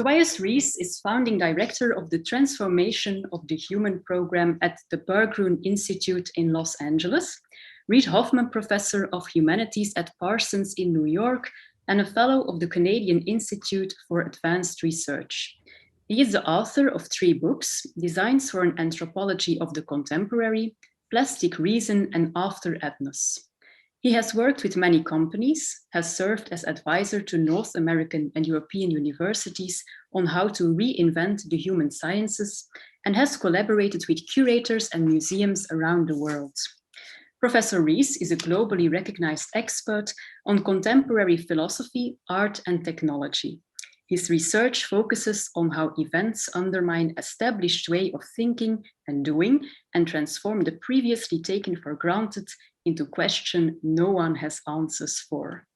Tobias Rees is founding director of the Transformation of the Human program at the Berggruen Institute in Los Angeles, Reid Hoffman Professor of Humanities at Parsons in New York, and a fellow of the Canadian Institute for Advanced Research. He is the author of 3 books, Designs for an Anthropology of the Contemporary, Plastic Reason, and After Ethnos. He has worked with many companies, has served as advisor to North American and European universities on how to reinvent the human sciences, and has collaborated with curators and museums around the world. Professor Rees is a globally recognized expert on contemporary philosophy, art, and technology. His research focuses on how events undermine established way of thinking and doing and transform the previously taken for granted into question no one has answers for.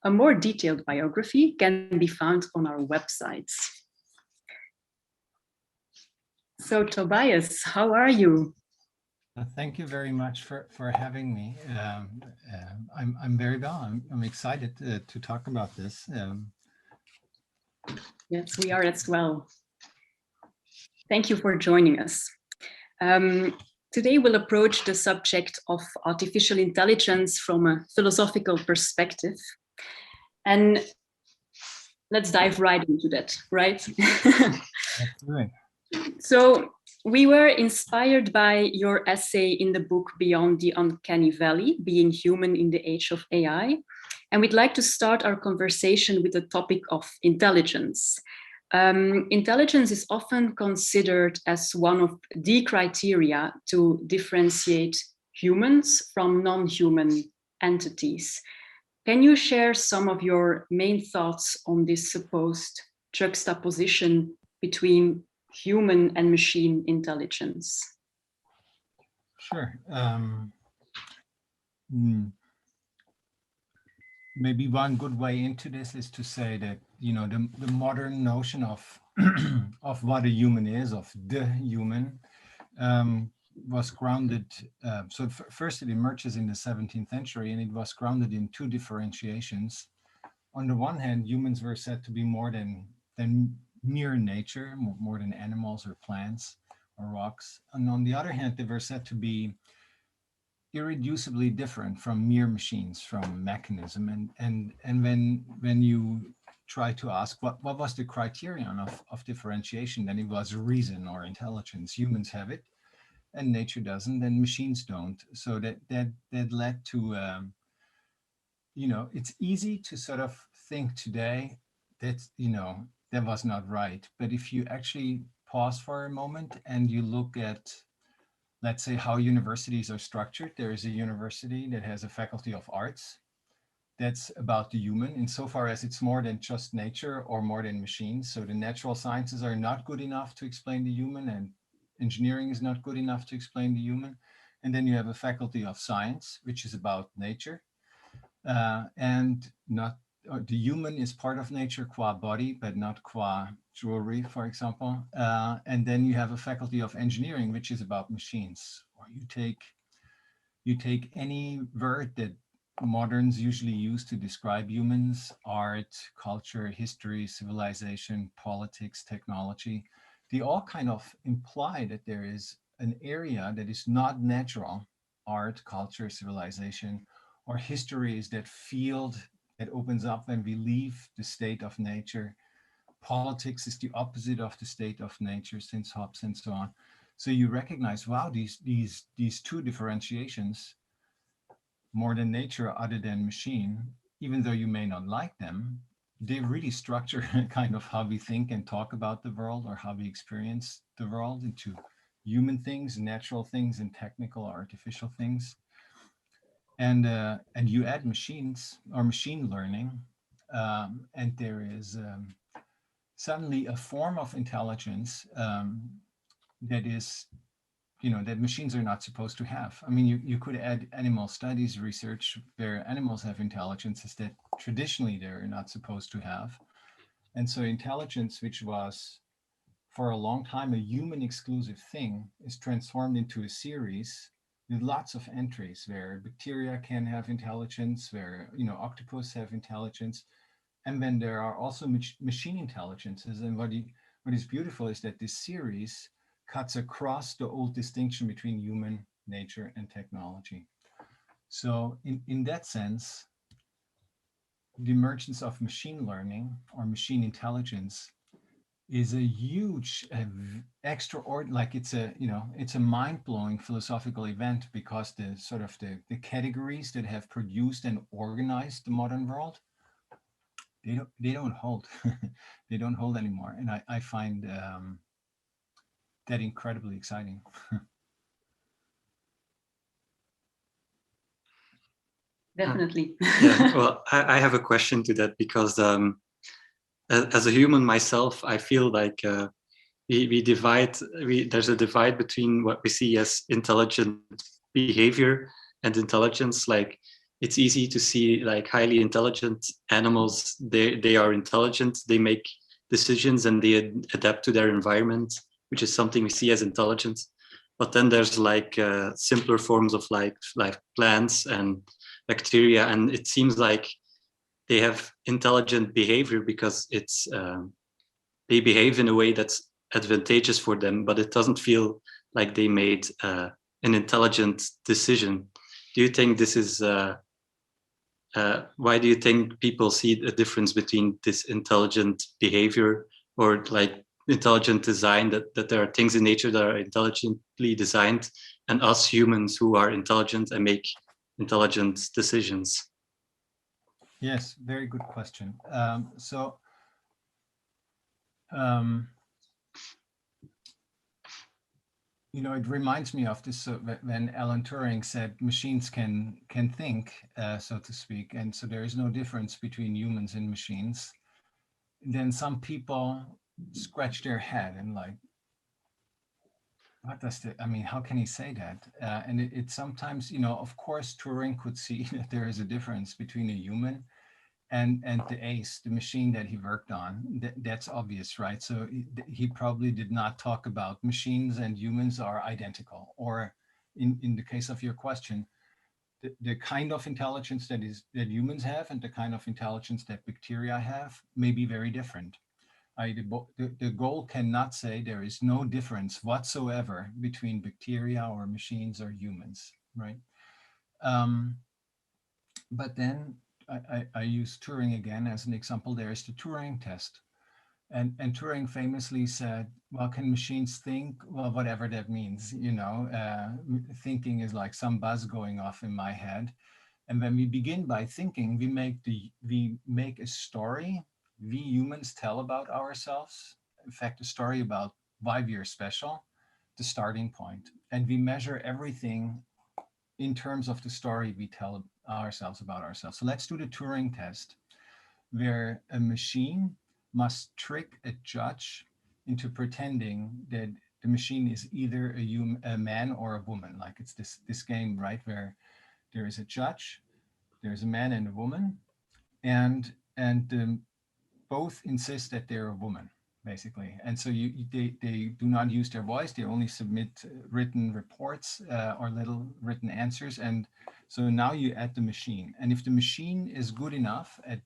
A more detailed biography can be found on our website. So Tobias, how are you? Thank you very much for having me. I'm very well. I'm excited to talk about this. Yes, we are as well. Thank you for joining us. Today we'll approach the subject of artificial intelligence from a philosophical perspective. And let's dive right into that, right? That's right. So we were inspired by your essay in the book Beyond the Uncanny Valley, Being Human in the Age of AI. And we'd like to start our conversation with the topic of intelligence. Intelligence is often considered as one of the criteria to differentiate humans from non-human entities. Can you share some of your main thoughts on this supposed juxtaposition between human and machine intelligence? Sure. Maybe one good way into this is to say that, you know, the modern notion of of what a human is, of the human, was grounded. First it emerges in the 17th century, and it was grounded in 2 differentiations. On the one hand, humans were said to be more than mere nature, more than animals or plants or rocks. And on the other hand, they were said to be irreducibly different from mere machines, from mechanism. And when you try to ask what was the criterion of differentiation, then it was reason or intelligence. Humans have it and nature doesn't, and machines don't. So that led to, you know, it's easy to sort of think today that, you know, that was not right. But if you actually pause for a moment and you look at, let's say, how universities are structured, there is a university that has a faculty of arts that's about the human, insofar as it's more than just nature or more than machines. So the natural sciences are not good enough to explain the human, and engineering is not good enough to explain the human. And then you have a faculty of science, which is about nature, and not the human is part of nature qua body, but not qua jewelry, for example. And then you have a faculty of engineering, which is about machines. Or you take any word that moderns usually use to describe humans: art, culture, history, civilization, politics, technology. They all kind of imply that there is an area that is not natural. Art, culture, civilization, or history is that field that opens up when we leave the state of nature. Politics is the opposite of the state of nature, since Hobbes and so on. So you recognize, wow, these 2 differentiations, more than nature, other than machine, even though you may not like them, they really structure kind of how we think and talk about the world, or how we experience the world, into human things, natural things, and technical or artificial things. And you add machines or machine learning, and there is suddenly a form of intelligence that is, you know, that machines are not supposed to have. I mean, you could add animal studies research where animals have intelligences that traditionally they're not supposed to have. And so intelligence, which was for a long time a human exclusive thing, is transformed into a series with lots of entries where bacteria can have intelligence, where, you know, octopus have intelligence. And then there are also machine intelligences. And what is beautiful is that this series cuts across the old distinction between human nature and technology. So in that sense, the emergence of machine learning or machine intelligence is a huge, extraordinary, like it's a mind-blowing philosophical event, because the sort of the categories that have produced and organized the modern world, they don't hold. They don't hold anymore. And I find that incredibly exciting. Definitely. Yeah, well, I have a question to that, because as a human myself, I feel like there's a divide between what we see as intelligent behavior and intelligence. Like, it's easy to see like highly intelligent animals, they are intelligent, they make decisions and they adapt to their environment, which is something we see as intelligence. But then there's like simpler forms of like plants and bacteria, and it seems like they have intelligent behavior because it's they behave in a way that's advantageous for them, but it doesn't feel like they made an intelligent decision. Do you think this is why do you think people see a difference between this intelligent behavior or like intelligent design, that there are things in nature that are intelligently designed, and us humans who are intelligent and make intelligent decisions? Yes, very good question. Um, it reminds me of this when Alan Turing said machines can think, so to speak, and so there is no difference between humans and machines. Then some people scratch their head and like, what does I mean, how can he say that? And it sometimes, of course, Turing could see that there is a difference between a human and the ACE, the machine that he worked on. That's obvious, right? So he probably did not talk about machines and humans are identical, or in the case of your question, the kind of intelligence that humans have and the kind of intelligence that bacteria have may be very different. The goal cannot say there is no difference whatsoever between bacteria or machines or humans, right? But then I use Turing again as an example. There is the Turing test. And Turing famously said, well, can machines think? Well, whatever that means, thinking is like some buzz going off in my head. And when we begin by thinking, we make a story we humans tell about ourselves. In fact, a story about why we are special, the starting point. And we measure everything in terms of the story we tell ourselves about ourselves. So let's do the Turing test, where a machine must trick a judge into pretending that the machine is either a man or a woman. Like it's this game, right, where there is a judge, there's a man and a woman, and both insist that they're a woman, basically. And so they do not use their voice. They only submit written reports or little written answers. And so now you add the machine. And if the machine is good enough at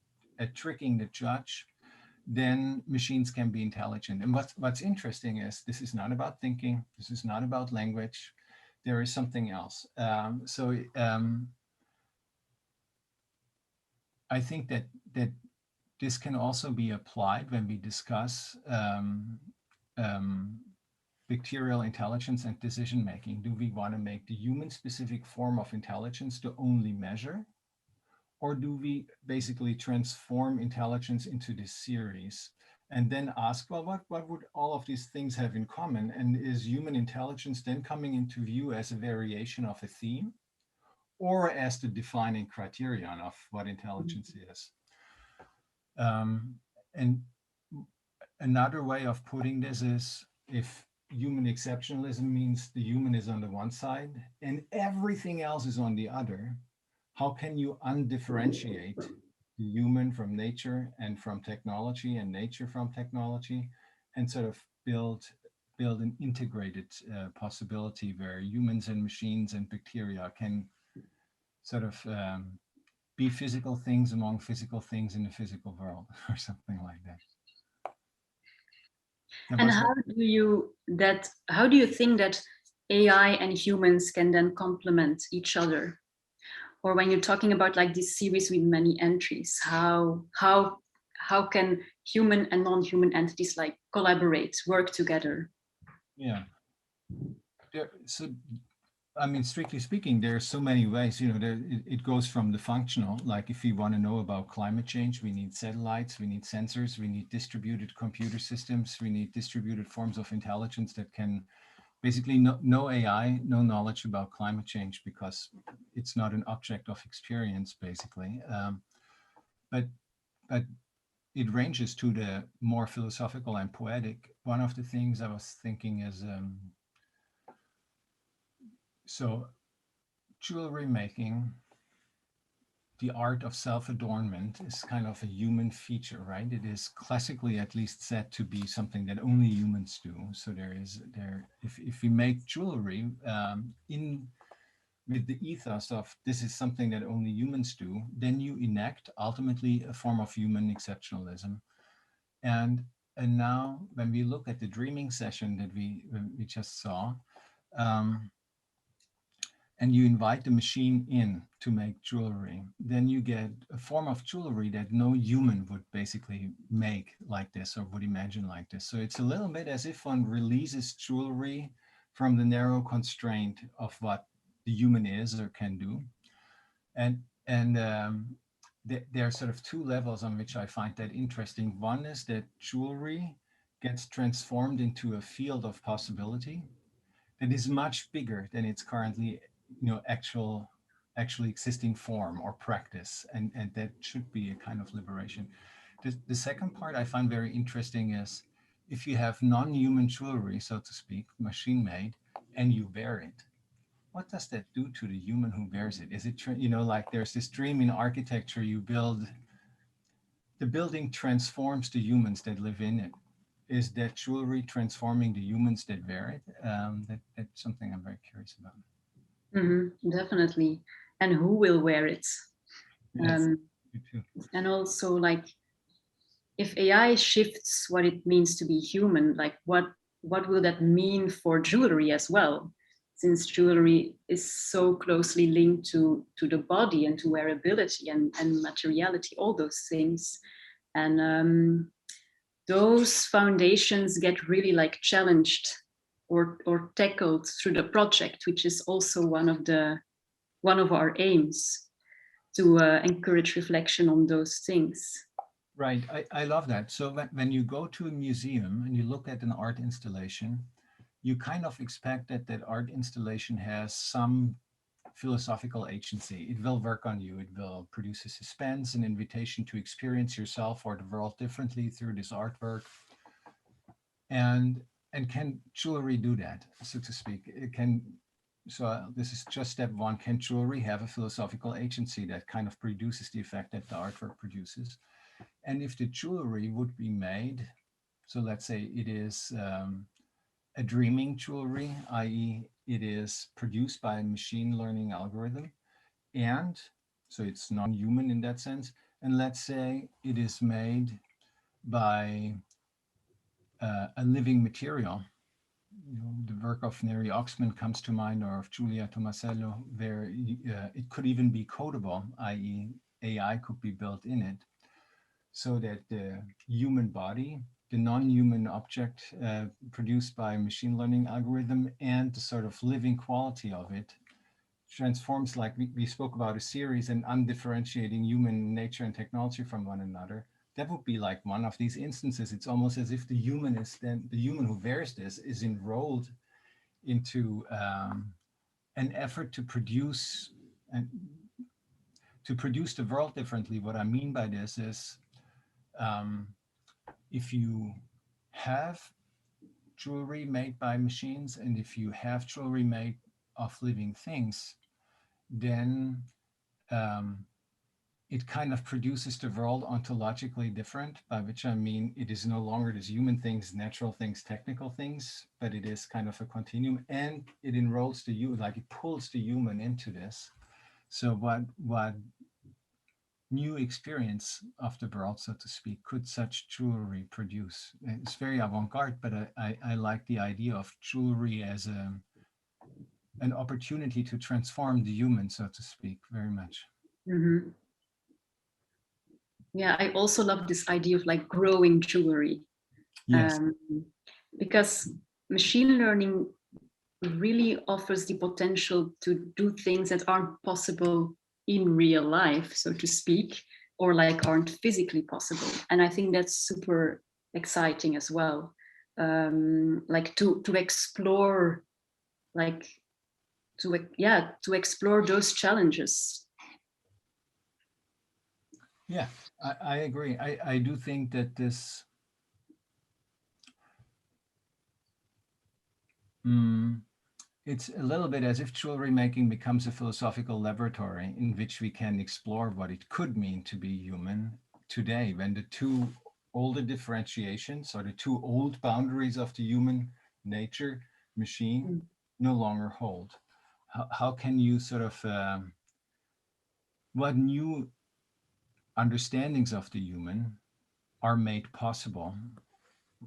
tricking the judge, then machines can be intelligent. And what's interesting is this is not about thinking. This is not about language. There is something else. I think that this can also be applied when we discuss bacterial intelligence and decision making. Do we want to make the human-specific form of intelligence the only measure? Or do we basically transform intelligence into this series and then ask, well, what would all of these things have in common? And is human intelligence then coming into view as a variation of a theme or as the defining criterion of what intelligence is? And another way of putting this is, if human exceptionalism means the human is on the one side and everything else is on the other, how can you undifferentiate the human from nature and from technology and nature from technology, and sort of build an integrated possibility where humans and machines and bacteria can sort of be physical things among physical things in the physical world, or something like that. And how do you think that AI and humans can then complement each other? Or when you're talking about like this series with many entries, how can human and non-human entities like collaborate, work together? Yeah. So, I mean, strictly speaking, there are so many ways, it goes from the functional, like if we want to know about climate change, we need satellites, we need sensors, we need distributed computer systems, we need distributed forms of intelligence that can basically no AI, no knowledge about climate change because it's not an object of experience, basically. But it ranges to the more philosophical and poetic. One of the things I was thinking is, so jewelry making, the art of self-adornment is kind of a human feature, right? It is classically at least said to be something that only humans do. So if we make jewelry in with the ethos of this is something that only humans do, then you enact ultimately a form of human exceptionalism. And now when we look at the dreaming session that we just saw, and you invite the machine in to make jewelry, then you get a form of jewelry that no human would basically make like this or would imagine like this. So it's a little bit as if one releases jewelry from the narrow constraint of what the human is or can do. And there are sort of two levels on which I find that interesting. One is that jewelry gets transformed into a field of possibility that is much bigger than its currently, actually existing form or practice, and that should be a kind of liberation. The second part I find very interesting is if you have non-human jewelry, so to speak, machine made, and you wear it, what does that do to the human who wears it? Is it, like there's this dream in architecture, you build, the building transforms the humans that live in it. Is that jewelry transforming the humans that wear it? That's something I'm very curious about. Definitely. And who will wear it? Yes, me too. And also, like, if AI shifts what it means to be human, like what will that mean for jewelry as well? Since jewelry is so closely linked to the body and to wearability and materiality, all those things. And those foundations get really like challenged or tackled through the project, which is also one of our aims to encourage reflection on those things. Right, I love that. So when you go to a museum and you look at an art installation, you kind of expect that that art installation has some philosophical agency. It will work on you. It will produce a suspense, an invitation to experience yourself or the world differently through this artwork. And can jewelry do that, so to speak? It can. So this is just step one. Can jewelry have a philosophical agency that kind of produces the effect that the artwork produces? And if the jewelry would be made, so let's say it is a dreaming jewelry, i.e. it is produced by a machine learning algorithm, and so it's non-human in that sense, and let's say it is made by a living material. The work of Neri Oxman comes to mind, or of Giulia Tomasello, where it could even be codable, i.e. AI could be built in it, so that the human body, the non-human object produced by a machine learning algorithm, and the sort of living quality of it transforms, like we spoke about a series and undifferentiating human nature and technology from one another. That would be like one of these instances. It's almost as if the human who wears this is enrolled into an effort to produce the world differently. What I mean by this is, if you have jewelry made by machines and if you have jewelry made of living things, then it kind of produces the world ontologically different, by which I mean it is no longer these human things, natural things, technical things, but it is kind of a continuum, and it enrolls the human, like it pulls the human into this. So what new experience of the world, so to speak, could such jewelry produce? It's very avant-garde, but I like the idea of jewelry as an opportunity to transform the human, so to speak, very much. Mm-hmm. Yeah, I also love this idea of like growing jewelry. Yes. Because machine learning really offers the potential to do things that aren't possible in real life, so to speak, or like aren't physically possible. And I think that's super exciting as well. Like to explore, like to explore those challenges. Yeah, I agree. I do think that this it's a little bit as if jewelry making becomes a philosophical laboratory in which we can explore what it could mean to be human today, when the two older differentiations or the two old boundaries of the human nature machine no longer hold. How can you sort of, what new understandings of the human are made possible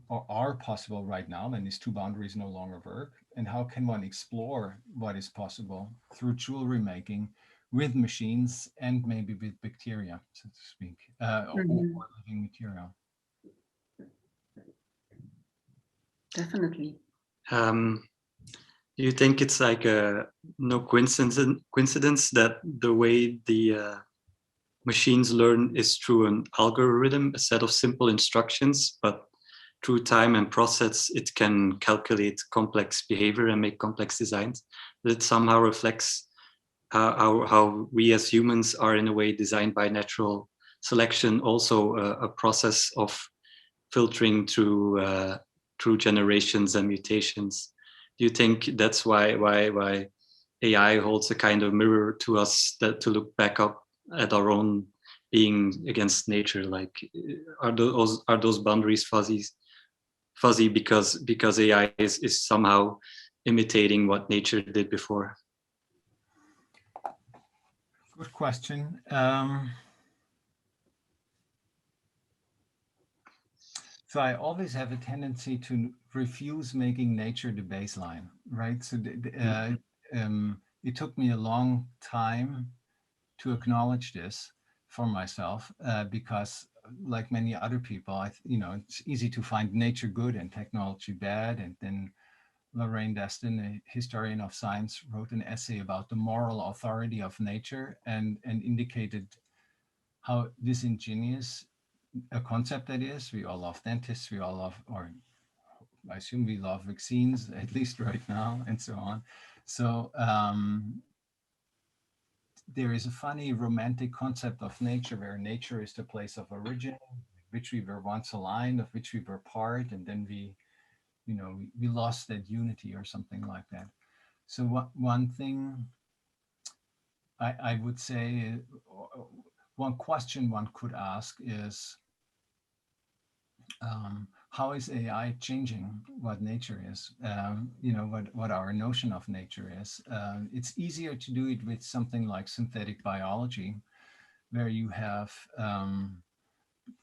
or are possible right now when these two boundaries no longer work, and how can one explore what is possible through jewelry making with machines and maybe with bacteria, so to speak, or living material. Definitely. Do you think it's like a no coincidence that the way the machines learn is through an algorithm, a set of simple instructions, but through time and process, it can calculate complex behavior and make complex designs? That somehow reflects how we as humans are in a way designed by natural selection, also a process of filtering through generations and mutations. Do you think that's why AI holds a kind of mirror to us, that to look back up at our own being against nature? Like, are those boundaries fuzzy because AI is somehow imitating what nature did before? Good question. So I always have a tendency to refuse making nature the baseline, right? So it took me a long time to acknowledge this for myself, because like many other people, it's easy to find nature good and technology bad. And then Lorraine Destin, a historian of science, wrote an essay about the moral authority of nature and indicated how disingenuous a concept that is. We all love dentists, we all love, or I assume we love vaccines, at least right now, and so on. So there is a funny romantic concept of nature, where nature is the place of origin, which we were once aligned, of which we were part, and then we lost that unity or something like that. So one thing I would say, one question one could ask is, how is AI changing what nature is? What our notion of nature is. It's easier to do it with something like synthetic biology, where you have,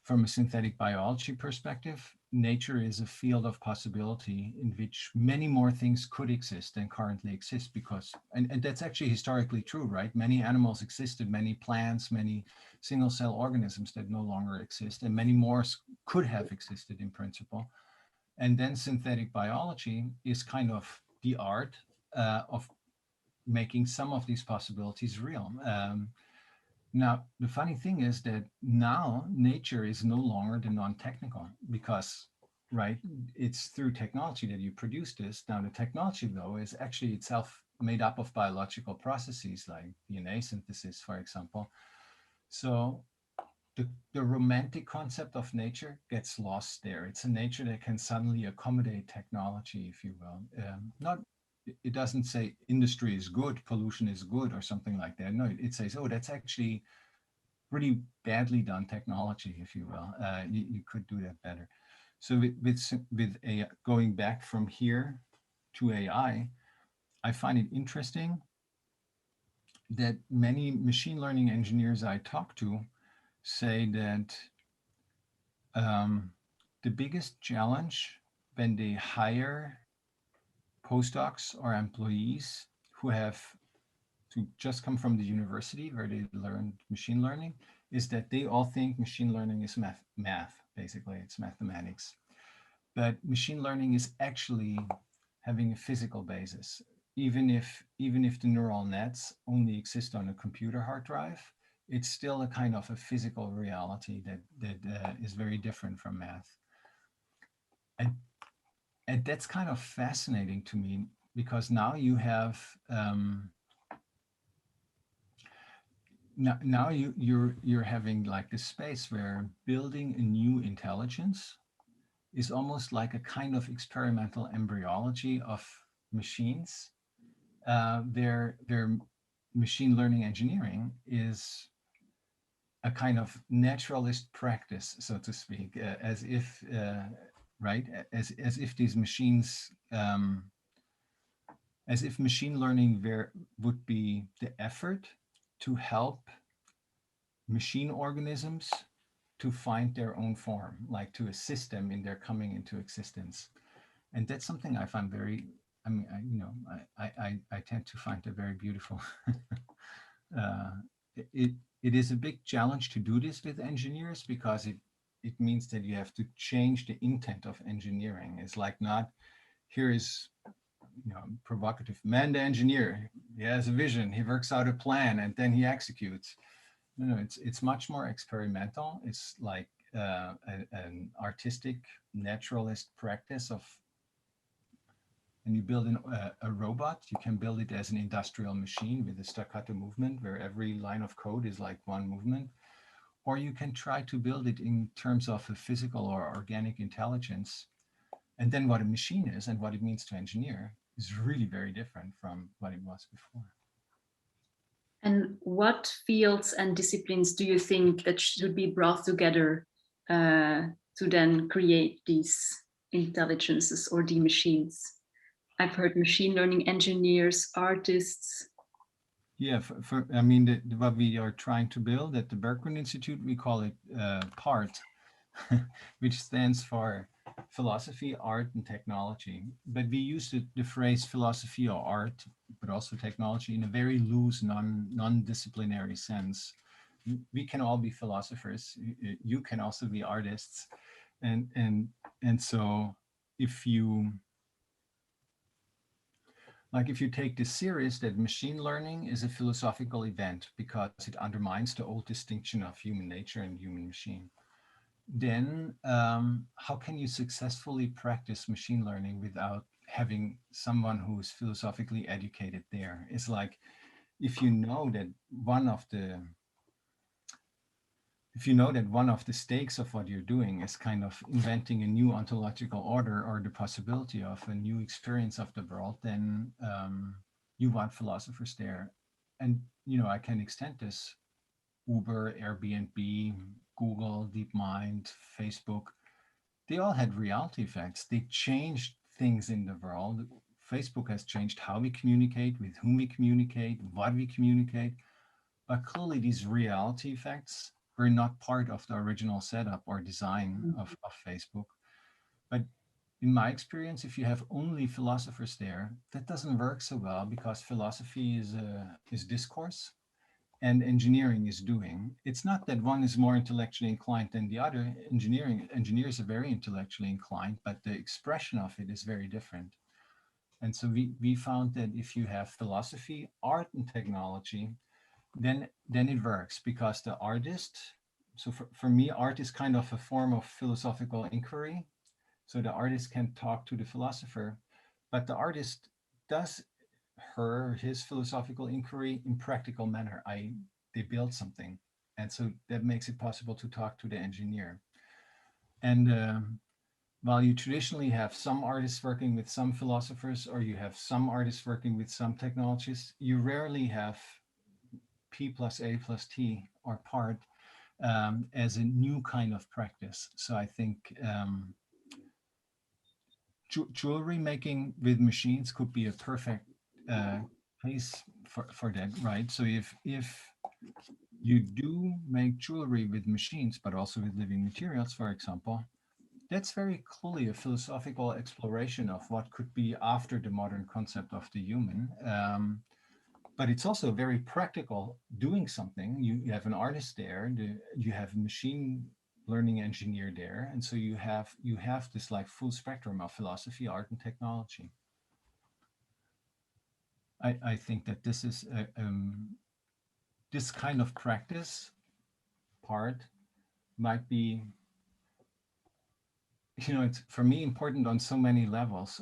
from a synthetic biology perspective, nature is a field of possibility in which many more things could exist than currently exist, because, and that's actually historically true, right? Many animals existed, many plants, many single cell organisms that no longer exist, and many more could have existed in principle. And then synthetic biology is kind of the art of making some of these possibilities real. Now, the funny thing is that now nature is no longer the non-technical, because, right, it's through technology that you produce this. Now, the technology, though, is actually itself made up of biological processes like DNA synthesis, for example. So the romantic concept of nature gets lost there. It's a nature that can suddenly accommodate technology, if you will. Not It doesn't say industry is good, pollution is good, or something like that. No, it says, oh, that's actually really badly done technology, if you will. You could do that better. So with AI, going back from here to AI, I find it interesting that many machine learning engineers I talk to say that the biggest challenge when they hire postdocs or employees who have to just come from the university where they learned machine learning is that they all think machine learning is math, basically, it's mathematics. But machine learning is actually having a physical basis. Even if the neural nets only exist on a computer hard drive, it's still a kind of a physical reality that is very different from math. And that's kind of fascinating to me because now you have now you're having like this space where building a new intelligence is almost like a kind of experimental embryology of machines. Their machine learning engineering is a kind of naturalist practice, so to speak, as if right, as if these machines, as if machine learning would be the effort to help machine organisms to find their own form, like to assist them in their coming into existence. And that's something I find very, I mean, I tend to find that very beautiful. uh, it is a big challenge to do this with engineers because it means that you have to change the intent of engineering. It's like not, here is, provocative man, the engineer, he has a vision, he works out a plan, and then he executes. No, it's much more experimental. It's like an artistic naturalist practice of, and you build a robot, you can build it as an industrial machine with a staccato movement where every line of code is like one movement. Or you can try to build it in terms of a physical or organic intelligence. And then what a machine is and what it means to engineer is really very different from what it was before. And what fields and disciplines do you think that should be brought together to then create these intelligences or the machines? I've heard machine learning engineers, artists. Yeah, I mean, what we are trying to build at the Berkman Institute, we call it PART, which stands for philosophy, art, and technology. But we use the phrase philosophy or art, but also technology in a very loose, non-disciplinary sense. We can all be philosophers. You can also be artists, and so if you take this serious, that machine learning is a philosophical event because it undermines the old distinction of human nature and human machine, then how can you successfully practice machine learning without having someone who is philosophically educated there? It's like if you know that one of the stakes of what you're doing is kind of inventing a new ontological order or the possibility of a new experience of the world, then you want philosophers there. And I can extend this. Uber, Airbnb, Google, DeepMind, Facebook, they all had reality effects. They changed things in the world. Facebook has changed how we communicate, with whom we communicate, what we communicate. But clearly these reality effects were not part of the original setup or design of Facebook. But in my experience, if you have only philosophers there, that doesn't work so well because philosophy is discourse and engineering is doing. It's not that one is more intellectually inclined than the other. Engineers are very intellectually inclined, but the expression of it is very different. And so we found that if you have philosophy, art, and technology, then it works because the artist, so for me, art is kind of a form of philosophical inquiry. So the artist can talk to the philosopher, but the artist does his philosophical inquiry in practical manner. They build something, and so that makes it possible to talk to the engineer. And while you traditionally have some artists working with some philosophers, or you have some artists working with some technologists, you rarely have P plus A plus T or part as a new kind of practice. So I think jewelry making with machines could be a perfect place for that, right? So if you do make jewelry with machines, but also with living materials, for example. That's very clearly a philosophical exploration of what could be after the modern concept of the human. But it's also very practical doing something. You have an artist there, you have a machine learning engineer there, and so you have this like full spectrum of philosophy, art, and technology. I think that this is this kind of practice part might be, it's for me important on so many levels.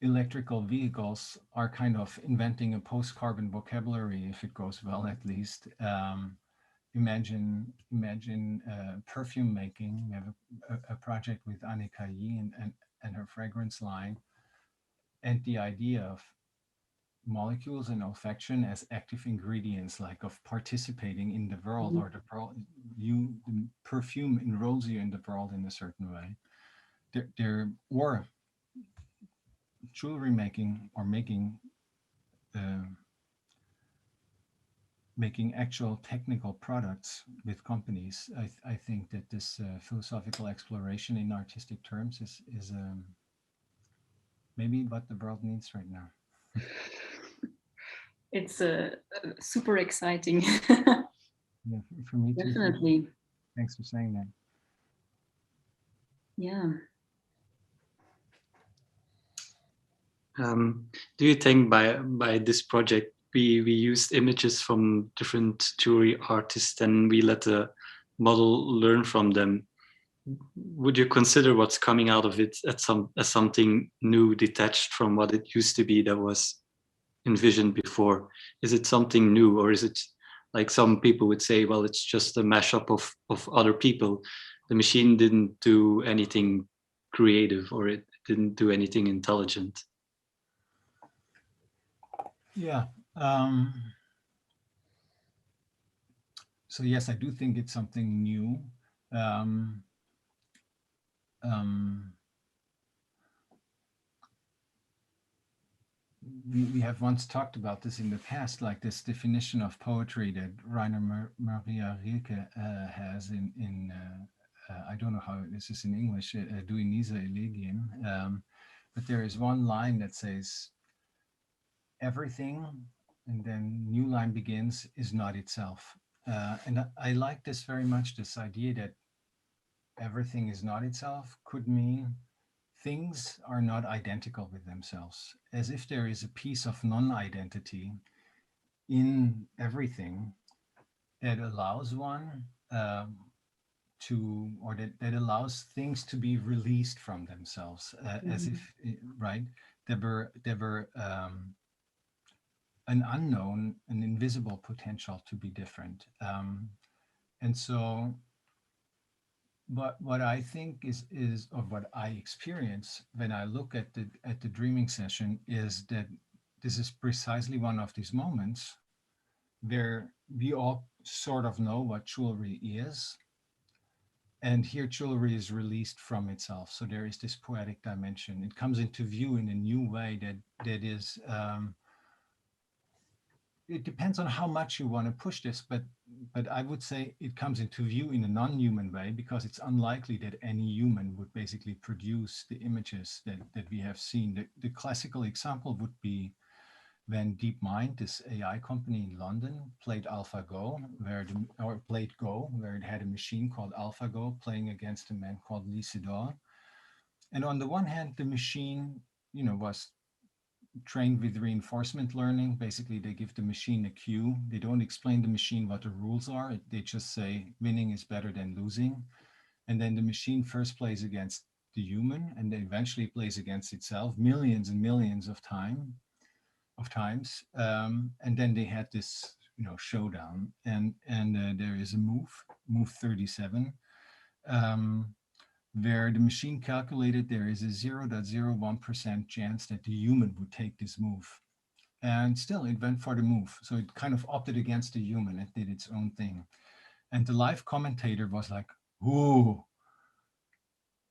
Electrical vehicles are kind of inventing a post-carbon vocabulary, if it goes well, at least. Imagine perfume making. We have a project with Annika Yi and her fragrance line, and the idea of molecules and olfaction as active ingredients, like of participating in the world, or the perfume enrolls you in the world in a certain way. Or jewelry making, or making actual technical products with companies. I think that this philosophical exploration in artistic terms is maybe what the world needs right now. It's super exciting. Yeah, for me too. Definitely. Thanks for saying that. Yeah. Do you think by this project we used images from different jewelry artists and we let the model learn from them? Would you consider what's coming out of it as something new, detached from what it used to be that was envisioned before? Is it something new, or is it like some people would say, well, it's just a mashup of other people? The machine didn't do anything creative, or it didn't do anything intelligent. Yeah. So yes, I do think it's something new. We have once talked about this in the past, like this definition of poetry that Rainer Maria Rilke has in I don't know how this is in English, Duinisa Elegien. But there is one line that says, everything, and then new line begins, is not itself. And I like this very much, this idea that everything is not itself could mean things are not identical with themselves, as if there is a piece of non-identity in everything that allows one or that allows things to be released from themselves, as if, right, there were an unknown, an invisible potential to be different. And so what I think is or what I experience when I look at the dreaming session is that this is precisely one of these moments where we all sort of know what jewelry is, and here jewelry is released from itself. So there is this poetic dimension. It comes into view in a new way that is it depends on how much you want to push this, but I would say it comes into view in a non-human way, because it's unlikely that any human would basically produce the images that we have seen. The classical example would be when DeepMind, this AI company in London, played AlphaGo, played Go, where it had a machine called AlphaGo playing against a man called Lee Sedol. And on the one hand, the machine, was trained with reinforcement learning. Basically, they give the machine a cue. They don't explain the machine what the rules are. They just say winning is better than losing. And then the machine first plays against the human, and then eventually plays against itself millions and millions of times. And then they had this, showdown. And there is a move 37. Where the machine calculated there is a 0.01% chance that the human would take this move. And still it went for the move. So it kind of opted against the human. It did its own thing. And the live commentator was like, ooh,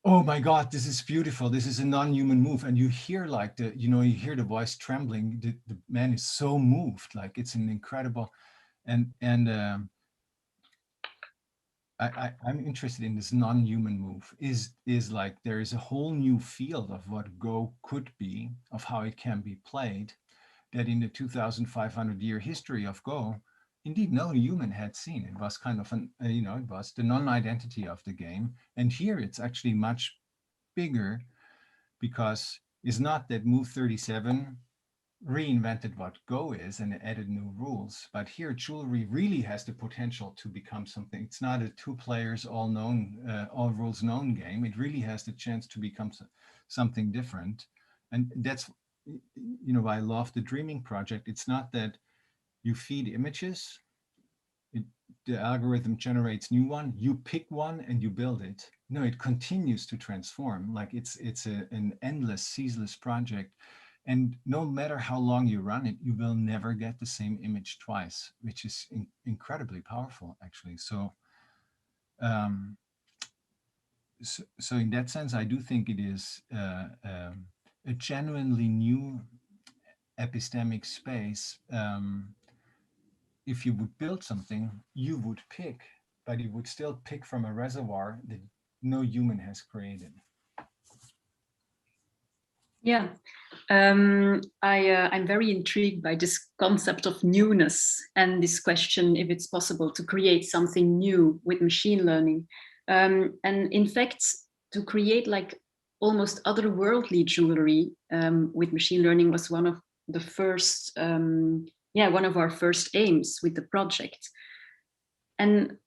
oh my God, this is beautiful. This is a non-human move. And you hear like you hear the voice trembling. The man is so moved, like it's an incredible, and I'm interested in this non-human move is like there is a whole new field of what Go could be, of how it can be played, that in the 2,500 year history of Go, indeed no human had seen. It was kind of it was the non-identity of the game. And here it's actually much bigger, because it's not that move 37 reinvented what Go is and added new rules, but here jewelry really has the potential to become something. It's not a two players all rules known game. It really has the chance to become something different. And that's why I love the Dreaming Project. It's not that you feed images, the algorithm generates new one, you pick one and you build it. No, it continues to transform. Like it's an endless, ceaseless project. And no matter how long you run it, you will never get the same image twice, which is incredibly powerful, actually. So, so in that sense, I do think it is a genuinely new epistemic space. If you would build something, you would pick, but you would still pick from a reservoir that no human has created. Yeah, I'm very intrigued by this concept of newness and this question if it's possible to create something new with machine learning. And in fact, to create like almost otherworldly jewelry with machine learning was one of the first, one of our first aims with the project. And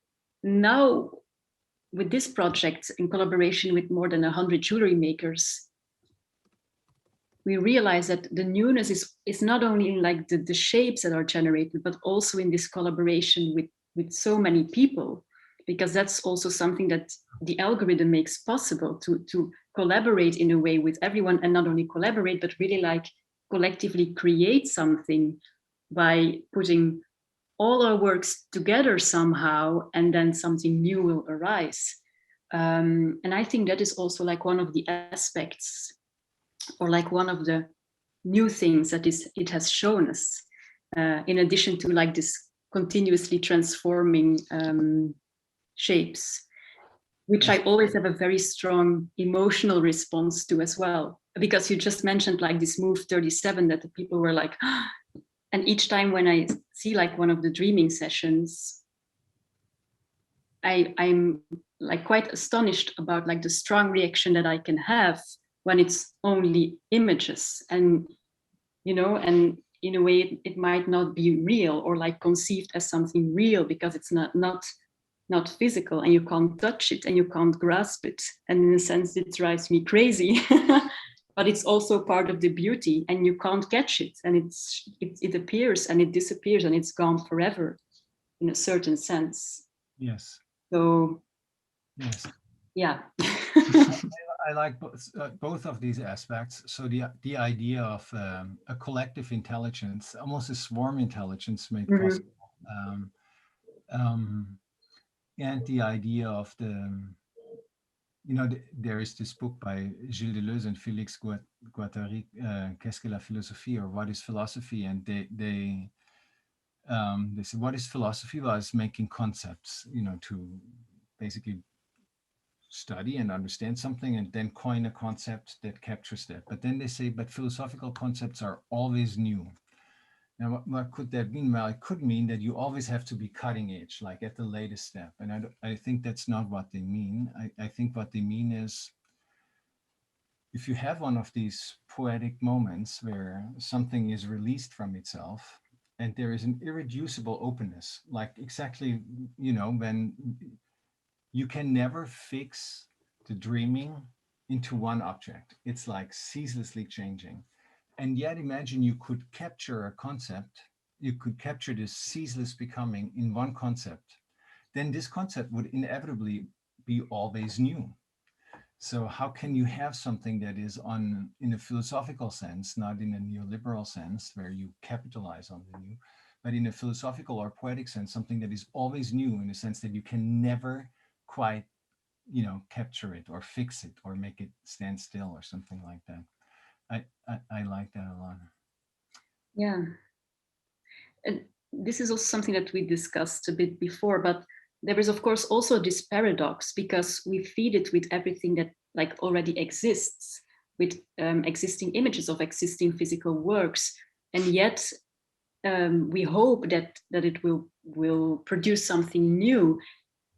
now with this project, in collaboration with more than 100 jewelry makers, we realize that the newness is not only in like the shapes that are generated, but also in this collaboration with so many people, because that's also something that the algorithm makes possible to collaborate in a way with everyone, and not only collaborate, but really like collectively create something by putting all our works together somehow, and then something new will arise. And I think that is also like one of the aspects, or like one of the new things that it has shown us, in addition to like this continuously transforming shapes, which I always have a very strong emotional response to as well. Because you just mentioned like this move 37 that the people were like, and each time when I see like one of the dreaming sessions, I'm like quite astonished about like the strong reaction that I can have when it's only images, and and in a way it might not be real or like conceived as something real, because it's not physical, and you can't touch it and you can't grasp it, and in a sense it drives me crazy. But it's also part of the beauty, and you can't catch it, and it appears and it disappears and it's gone forever in a certain sense. Yes. So yes, yeah. I like both of these aspects. So the idea of a collective intelligence, almost a swarm intelligence, made possible, and the idea of there is this book by Gilles Deleuze and Félix Guattari, Qu'est-ce que la philosophie, or What is Philosophy? And they say, what is philosophy? Well, it's making concepts, to basically study and understand something and then coin a concept that captures that. But then they say, but philosophical concepts are always new. Now, what could that mean? Well, it could mean that you always have to be cutting edge, like at the latest step. And I think that's not what they mean. I think what they mean is, if you have one of these poetic moments where something is released from itself and there is an irreducible openness, like exactly, when you can never fix the dreaming into one object. It's like ceaselessly changing. And yet imagine you could capture a concept, you could capture this ceaseless becoming in one concept. Then this concept would inevitably be always new. So how can you have something that is in a philosophical sense, not in a neoliberal sense where you capitalize on the new, but in a philosophical or poetic sense, something that is always new, in a sense that you can never quite capture it or fix it or make it stand still or something like that. I like that a lot. Yeah. And this is also something that we discussed a bit before, but there is of course also this paradox, because we feed it with everything that like already exists, with existing images of existing physical works, and yet we hope that it will produce something new.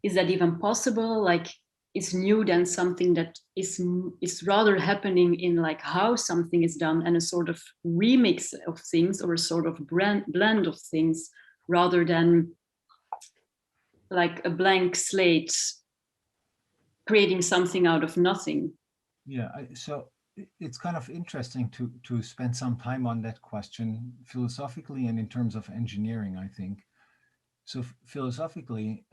Is that even possible? Like, is new than something that is rather happening in like how something is done, and a sort of remix of things, or a sort of blend of things, rather than like a blank slate creating something out of nothing? Yeah, so it's kind of interesting to spend some time on that question philosophically and in terms of engineering, I think. So philosophically,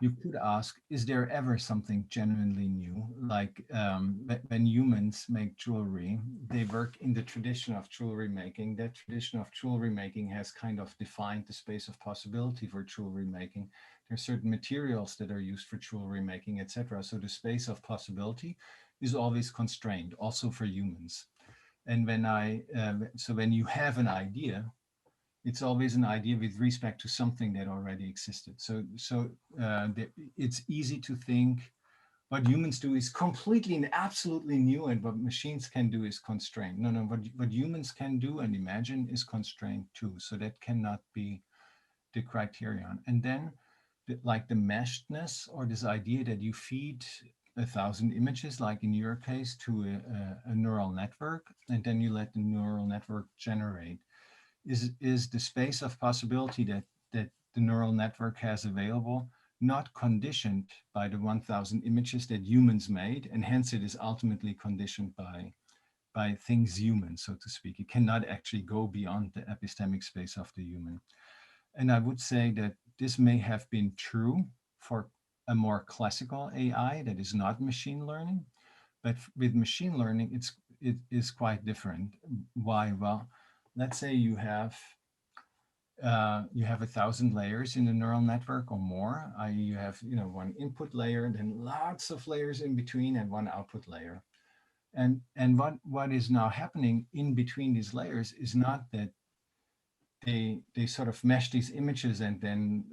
you could ask, is there ever something genuinely new? Like when humans make jewelry, they work in the tradition of jewelry making. That tradition of jewelry making has kind of defined the space of possibility for jewelry making. There are certain materials that are used for jewelry making, etc. So the space of possibility is always constrained, also for humans. And so when you have an idea, it's always an idea with respect to something that already existed. It's easy to think what humans do is completely and absolutely new, and what machines can do is constrained. No, what humans can do and imagine is constrained too. So that cannot be the criterion. And then like the meshedness, or this idea that you feed 1,000 images, like in your case, to a neural network, and then you let the neural network generate. Is the space of possibility that the neural network has available not conditioned by the 1,000 images that humans made, and hence it is ultimately conditioned by things human, so to speak. It cannot actually go beyond the epistemic space of the human. And I would say that this may have been true for a more classical AI that is not machine learning, but with machine learning, it is quite different. Why? Well, let's say you have 1,000 layers in the neural network or more. You have one input layer, and then lots of layers in between, and one output layer. And what is now happening in between these layers is not that they sort of mesh these images and then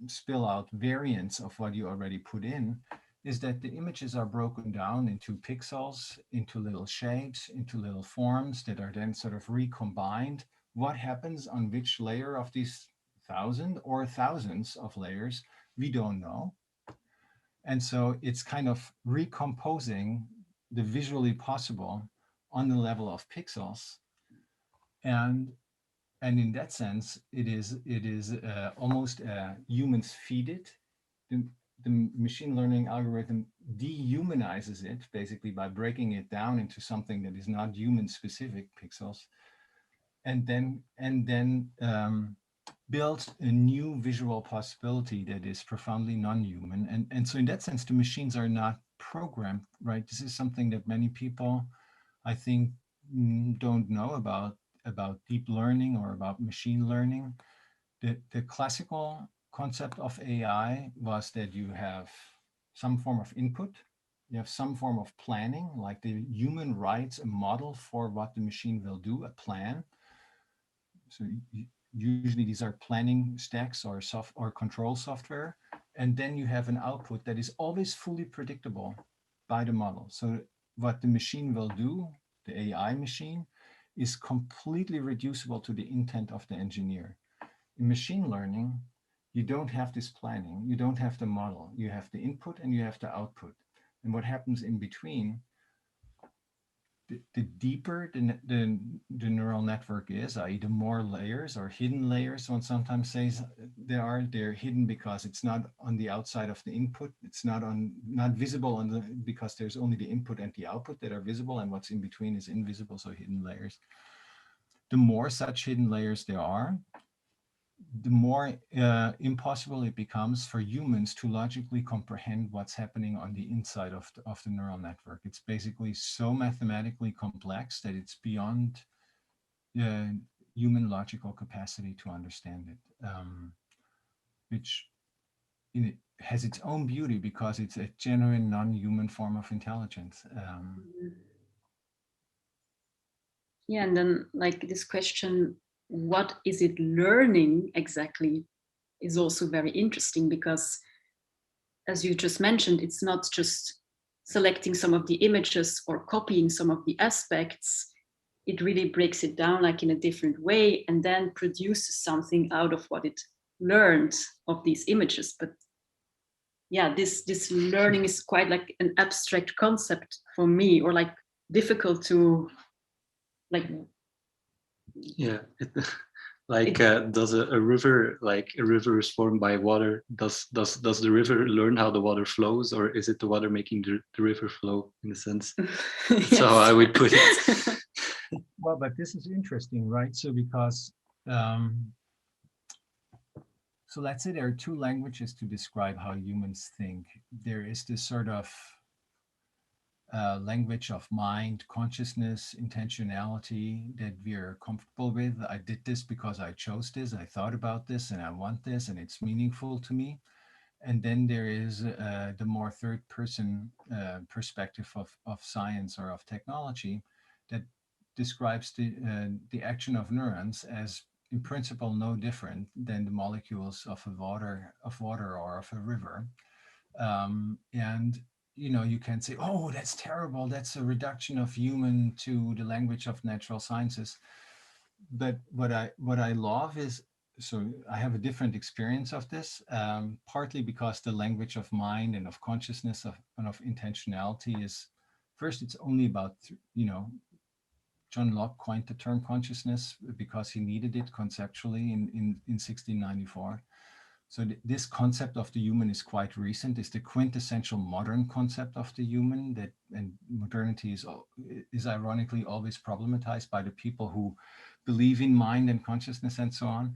spill out variants of what you already put in, is that the images are broken down into pixels, into little shapes, into little forms that are then sort of recombined. What happens on which layer of these 1,000 or thousands of layers, we don't know. And so it's kind of recomposing the visually possible on the level of pixels. And in that sense, it is almost humans feed it. The machine learning algorithm dehumanizes it, basically by breaking it down into something that is not human specific pixels, and then builds a new visual possibility that is profoundly non-human. And so in that sense, the machines are not programmed, right? This is something that many people, I think, don't know about deep learning or about machine learning. The classical concept of AI was that you have some form of input, you have some form of planning, like the human writes a model for what the machine will do, a plan. So usually these are planning stacks or control software. And then you have an output that is always fully predictable by the model. So what the machine will do, the AI machine, is completely reducible to the intent of the engineer. In machine learning, you don't have this planning, you don't have the model, you have the input and you have the output. And what happens in between, the deeper the neural network is, i.e. the more layers or hidden layers, one sometimes says they're hidden because it's not on the outside of the input, it's not visible because there's only the input and the output that are visible, and what's in between is invisible, so hidden layers. The more such hidden layers there are, the more impossible it becomes for humans to logically comprehend what's happening on the inside of the neural network. It's basically so mathematically complex that it's beyond human logical capacity to understand it, which has its own beauty because it's a genuine non-human form of intelligence. Yeah, and then like this question, what is it learning exactly, is also very interesting, because as you just mentioned, it's not just selecting some of the images or copying some of the aspects. It really breaks it down like in a different way and then produces something out of what it learned of these images. But yeah, this learning is quite like an abstract concept for me, or like difficult to like. Yeah, does a river, like a river is formed by water, does the river learn how the water flows, or is it the water making the river flow, in a sense? That's how I would put it. Well, but this is interesting, right? So because so let's say there are two languages to describe how humans think. There is this sort of language of mind, consciousness, intentionality that we're comfortable with. I did this because I chose this, I thought about this, and I want this, and it's meaningful to me. And then there is the more third person perspective of science or of technology that describes the action of neurons as in principle no different than the molecules of water or of a river. And you can say, oh, that's terrible, that's a reduction of human to the language of natural sciences. But what I love is, so I have a different experience of this, partly because the language of mind and of consciousness and of intentionality is, first, it's only about, John Locke coined the term consciousness because he needed it conceptually in 1694. So this concept of the human is quite recent. It's the quintessential modern concept of the human, and modernity is ironically always problematized by the people who believe in mind and consciousness and so on.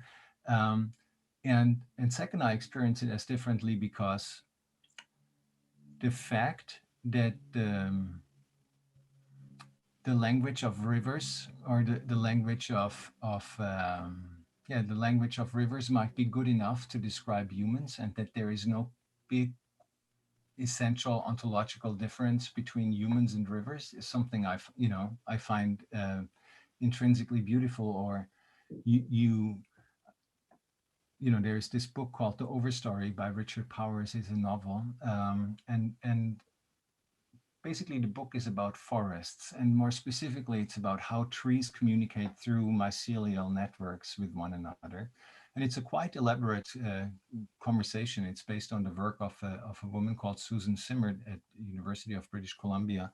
And second, I experience it as differently because the fact that the language of rivers, or the language of the language of rivers might be good enough to describe humans, and that there is no big essential ontological difference between humans and rivers is something I find intrinsically beautiful. Or there's this book called The Overstory by Richard Powers. It's a novel, and basically the book is about forests, and more specifically it's about how trees communicate through mycelial networks with one another. And it's a quite elaborate conversation. It's based on the work of a woman called Susan Simard at the University of British Columbia.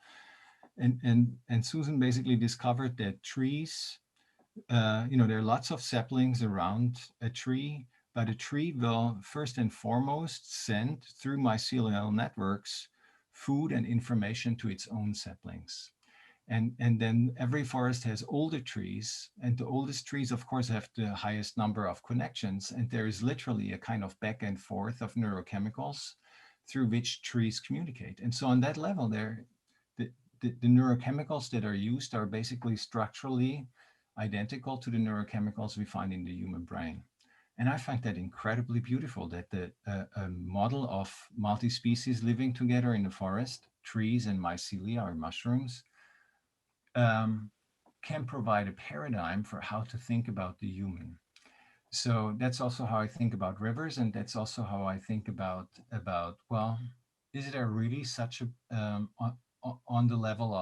And Susan basically discovered that trees, there are lots of saplings around a tree, but a tree will first and foremost send through mycelial networks food and information to its own saplings. And then every forest has older trees, and the oldest trees, of course, have the highest number of connections. And there is literally a kind of back and forth of neurochemicals through which trees communicate. And so on that level, the neurochemicals that are used are basically structurally identical to the neurochemicals we find in the human brain. And I find that incredibly beautiful, that a model of multi-species living together in the forest, trees and mycelia or mushrooms, can provide a paradigm for how to think about the human. So that's also how I think about rivers, and that's also how I think about well, is there really such a on the level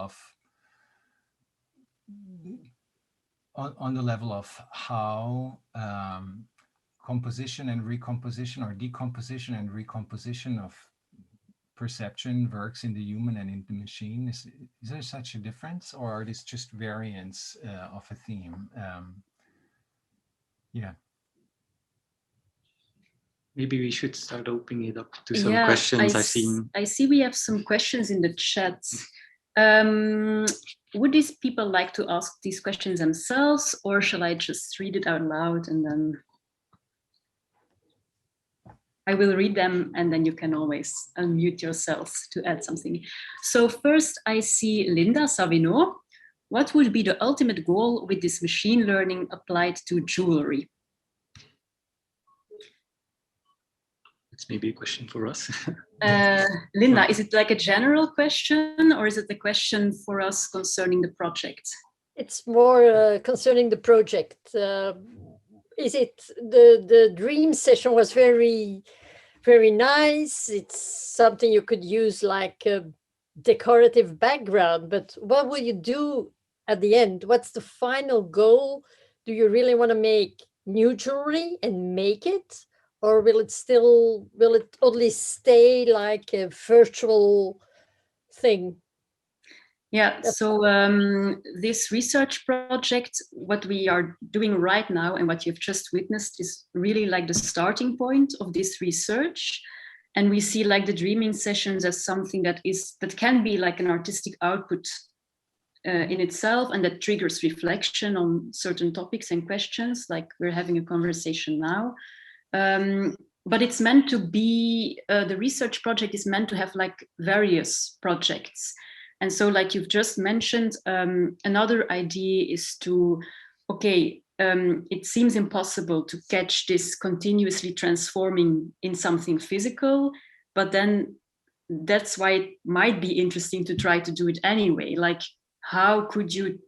of how composition and recomposition, or decomposition and recomposition of perception works in the human and in the machine? Is there such a difference, or are these just variants of a theme? Yeah. Maybe we should start opening it up to some questions. I see we have some questions in the chat. Would these people like to ask these questions themselves, or shall I just read it out loud and then I will read them, and then you can always unmute yourselves to add something. So first I see Linda Savino. What would be the ultimate goal with this machine learning applied to jewelry? It's maybe a question for us. Linda, is it like a general question or is it a question for us concerning the project? It's more concerning the project. Is it the dream session was very, very nice. It's something you could use like a decorative background, but what will you do at the end? What's the final goal? Do you really want to make new jewelry and make it? Or will it only stay like a virtual thing? Yeah, so this research project, what we are doing right now and what you've just witnessed is really like the starting point of this research. And we see like the dreaming sessions as something that can be like an artistic output in itself, and that triggers reflection on certain topics and questions, like we're having a conversation now. But it's meant to be, the research project is meant to have like various projects. And so like you've just mentioned, another idea is to, okay, it seems impossible to catch this continuously transforming in something physical, but then that's why it might be interesting to try to do it anyway. Like, how could you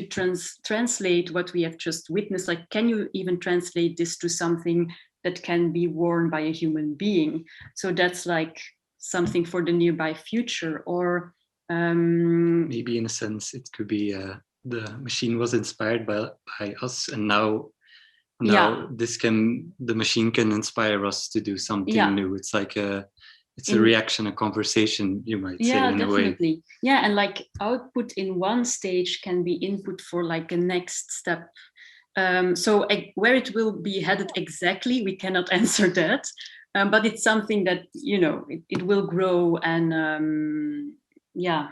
translate what we have just witnessed? Like, can you even translate this to something that can be worn by a human being? So that's like something for the nearby future. Or maybe in a sense it could be the machine was inspired by us, and now yeah, the machine can inspire us to do something new. It's like a reaction, a conversation, you might say, in definitely. a way. Yeah, and like output in one stage can be input for like a next step. So where it will be headed exactly, we cannot answer that. But it's something that, you know, it will grow, and yeah,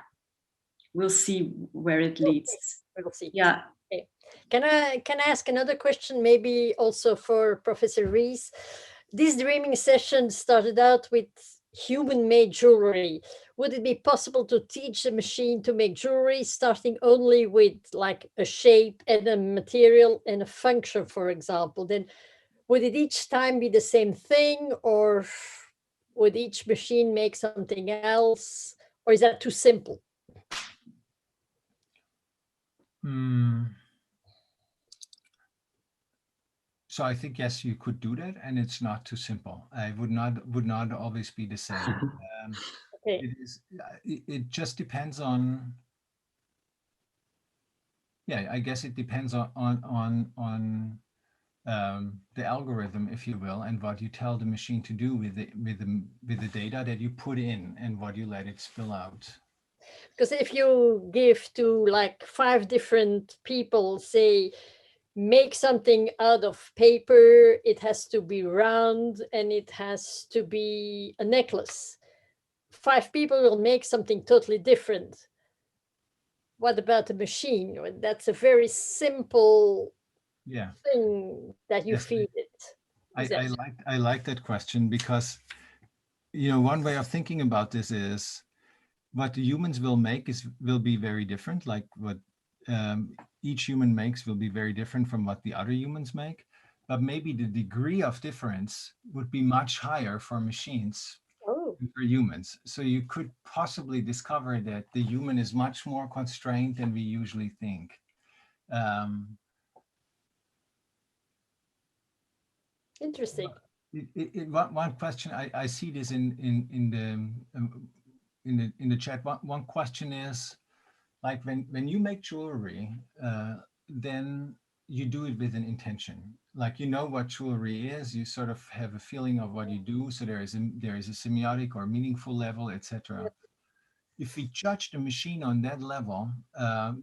we'll see where it leads. We'll see. Yeah. Okay. Can I ask another question, maybe also for Professor Rees? This dreaming session started out with human-made jewelry. Would it be possible to teach the machine to make jewelry starting only with like a shape and a material and a function, for example? Then would it each time be the same thing, or would each machine make something else? Or is that too simple? So I think, yes, you could do that, and it's not too simple. I would not always be the same. Okay. It just depends on, yeah, I guess it depends on the algorithm, if you will, and what you tell the machine to do with the data that you put in and what you let it spill out. Because if you give to like 5 different people, say, make something out of paper, it has to be round and it has to be a necklace. 5 people will make something totally different. What about the machine? That's a very simple thing that you feed it. I like that question, because, you know, one way of thinking about this is what the humans will make will be very different. Like what each human makes will be very different from what the other humans make, but maybe the degree of difference would be much higher for machines than for humans. So you could possibly discover that the human is much more constrained than we usually think. Interesting. One question, I see this in the chat. One question is, like, when you make jewelry, then you do it with an intention. Like, you know what jewelry is, you sort of have a feeling of what you do. So there is a semiotic or meaningful level, etc. Yep. If we judge the machine on that level,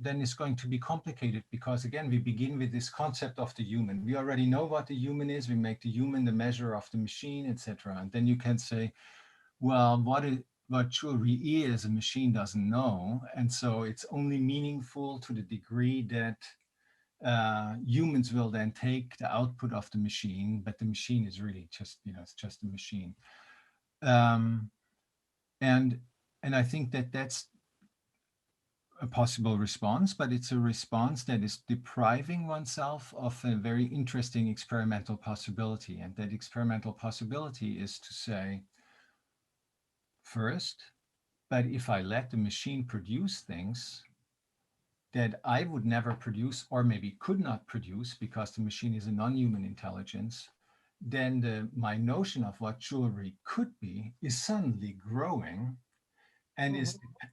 then it's going to be complicated, because again, we begin with this concept of the human. We already know what the human is. We make the human the measure of the machine, etc. And then you can say, well, what jewelry is, a machine doesn't know. And so it's only meaningful to the degree that humans will then take the output of the machine, but the machine is really just, you know, it's just a machine. And I think that's a possible response, but it's a response that is depriving oneself of a very interesting experimental possibility. And that experimental possibility is to say, first, but if I let the machine produce things that I would never produce, or maybe could not produce because the machine is a non-human intelligence, then my notion of what jewelry could be is suddenly growing and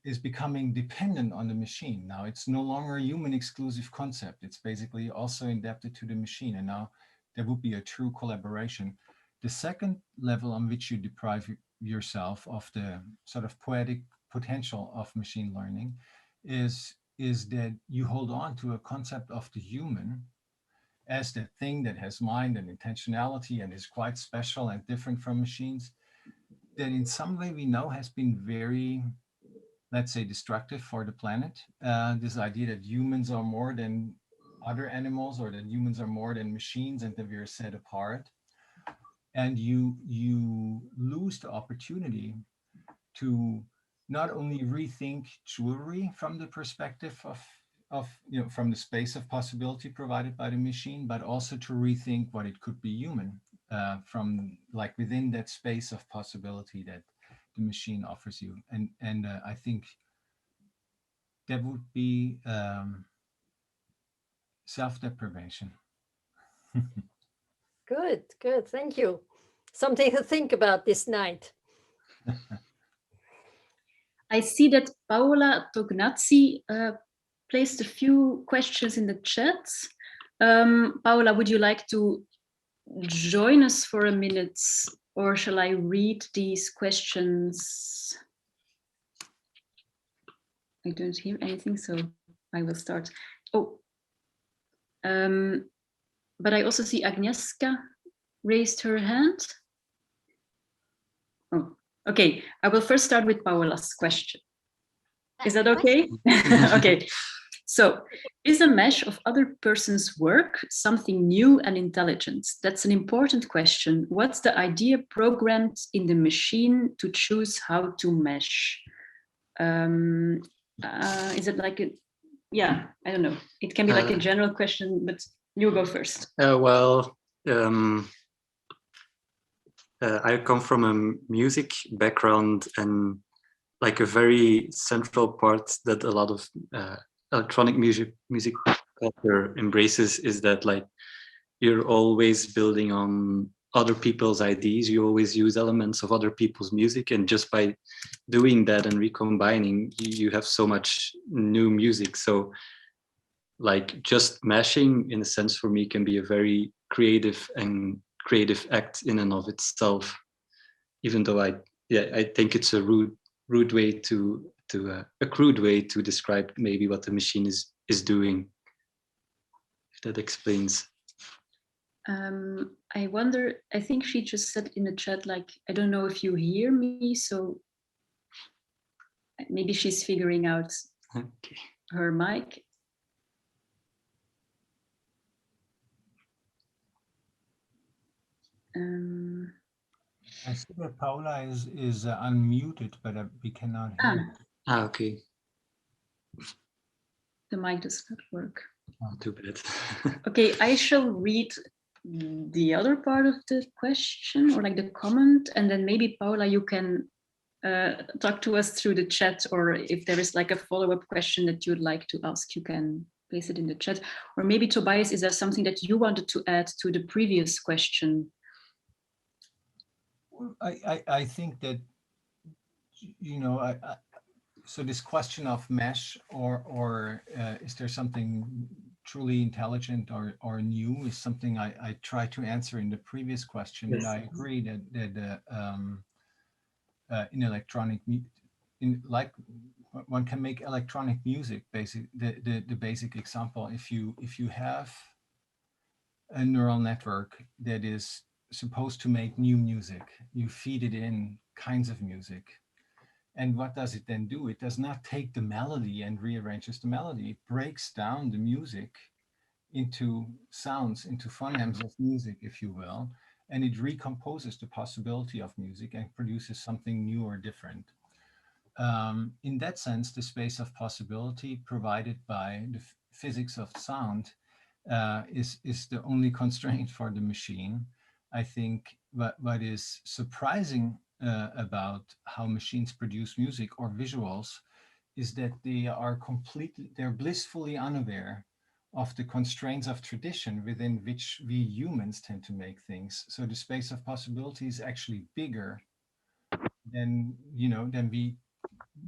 is becoming dependent on the machine. Now it's no longer a human exclusive concept. It's basically also adapted to the machine. And now there would be a true collaboration. The second level on which you deprive yourself of the sort of poetic potential of machine learning is that you hold on to a concept of the human as the thing that has mind and intentionality and is quite special and different from machines, that in some way we know has been very, let's say, destructive for the planet. This idea that humans are more than other animals, or that humans are more than machines and that we are set apart. And you lose the opportunity to not only rethink jewelry from the perspective of from the space of possibility provided by the machine, but also to rethink what it could be human from like within that space of possibility that the machine offers you. And I think that would be self-deprivation. Good, good. Thank you. Something to think about this night. I see that Paola Tognazzi placed a few questions in the chat. Paola, would you like to join us for a minute, or shall I read these questions? I don't hear anything, so I will start. Oh, but I also see Agnieszka raised her hand. Oh, okay. I will first start with Paola's question. Is that okay? Okay. So, is a mesh of other person's work something new and intelligent? That's an important question. What's the idea programmed in the machine to choose how to mesh? Is it like a, yeah, I don't know. It can be like a general question, but you go first. I come from a music background, and like a very central part that a lot of electronic music culture embraces is that like you're always building on other people's ideas. You always use elements of other people's music, and just by doing that and recombining, you have so much new music. So like just mashing, in a sense, for me can be a very creative act in and of itself, even though I think it's a rude way to a crude way to describe maybe what the machine is doing, if that explains. I wonder, I think she just said in the chat, like, I don't know if you hear me, so maybe she's figuring out her mic. I see that Paula is unmuted, but we cannot hear. Okay. The mic does not work. Oh, too bad. Okay, I shall read the other part of the question, or like the comment, and then maybe Paula, you can talk to us through the chat, or if there is like a follow-up question that you'd like to ask, you can place it in the chat. Or maybe Tobias, is there something that you wanted to add to the previous question? I think that, you know, so this question of mesh or is there something truly intelligent or new is something I tried to answer in the previous question. Yes. And I agree that in electronic, like one can make electronic music. The basic example, if you have a neural network that is supposed to make new music, you feed it in kinds of music. And what does it then do? It does not take the melody and rearranges the melody. It breaks down the music into sounds, into phonemes of music, if you will, and it recomposes the possibility of music and produces something new or different. in that sense, the space of possibility provided by the physics of sound is the only constraint for the machine. I think what is surprising about how machines produce music or visuals is that they're blissfully unaware of the constraints of tradition within which we humans tend to make things. So the space of possibility is actually bigger than, than we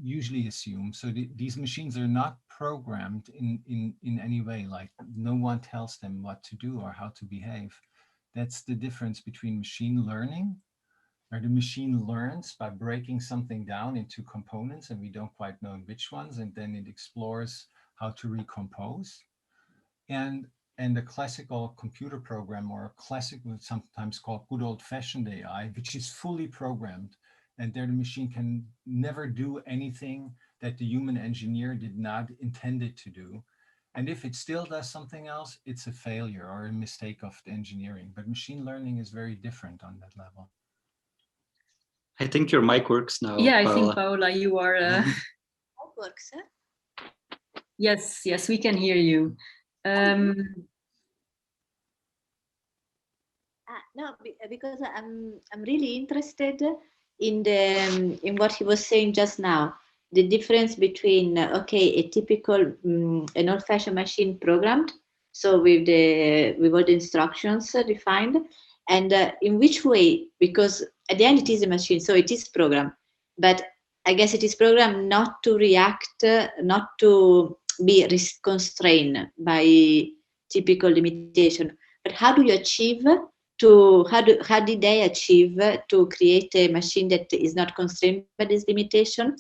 usually assume. So these machines are not programmed in any way, like no one tells them what to do or how to behave. That's the difference between machine learning, where the machine learns by breaking something down into components and we don't quite know which ones, and then it explores how to recompose. And a classical computer program, or a classical, sometimes called good old-fashioned AI, which is fully programmed, and there the machine can never do anything that the human engineer did not intend it to do. And if it still does something else, it's a failure or a mistake of the engineering. But machine learning is very different on that level. I think your mic works now. Yeah, I Paola. think, Paola, you are... It works, huh? Yes, we can hear you. No, because I'm really interested in in what he was saying just now. The difference between a typical an old-fashioned machine programmed, so with all the instructions defined, and in which way? Because at the end it is a machine, so it is programmed, but I guess it is programmed not to react, not to be constrained by typical limitation. But how do you achieve how did they achieve to create a machine that is not constrained by this limitation?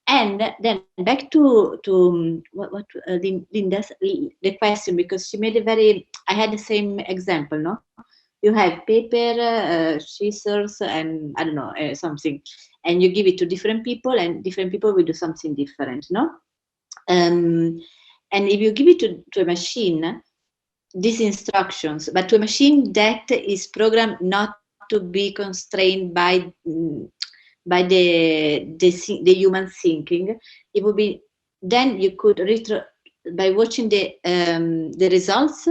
And then back to what Linda's the question, because she made I had the same example, no? You have paper, scissors, and I don't know, something, and you give it to different people, and different people will do something different, no? And if you give it to a machine, these instructions, but to a machine that is programmed not to be constrained by the human thinking, it would be, then you could by watching the results,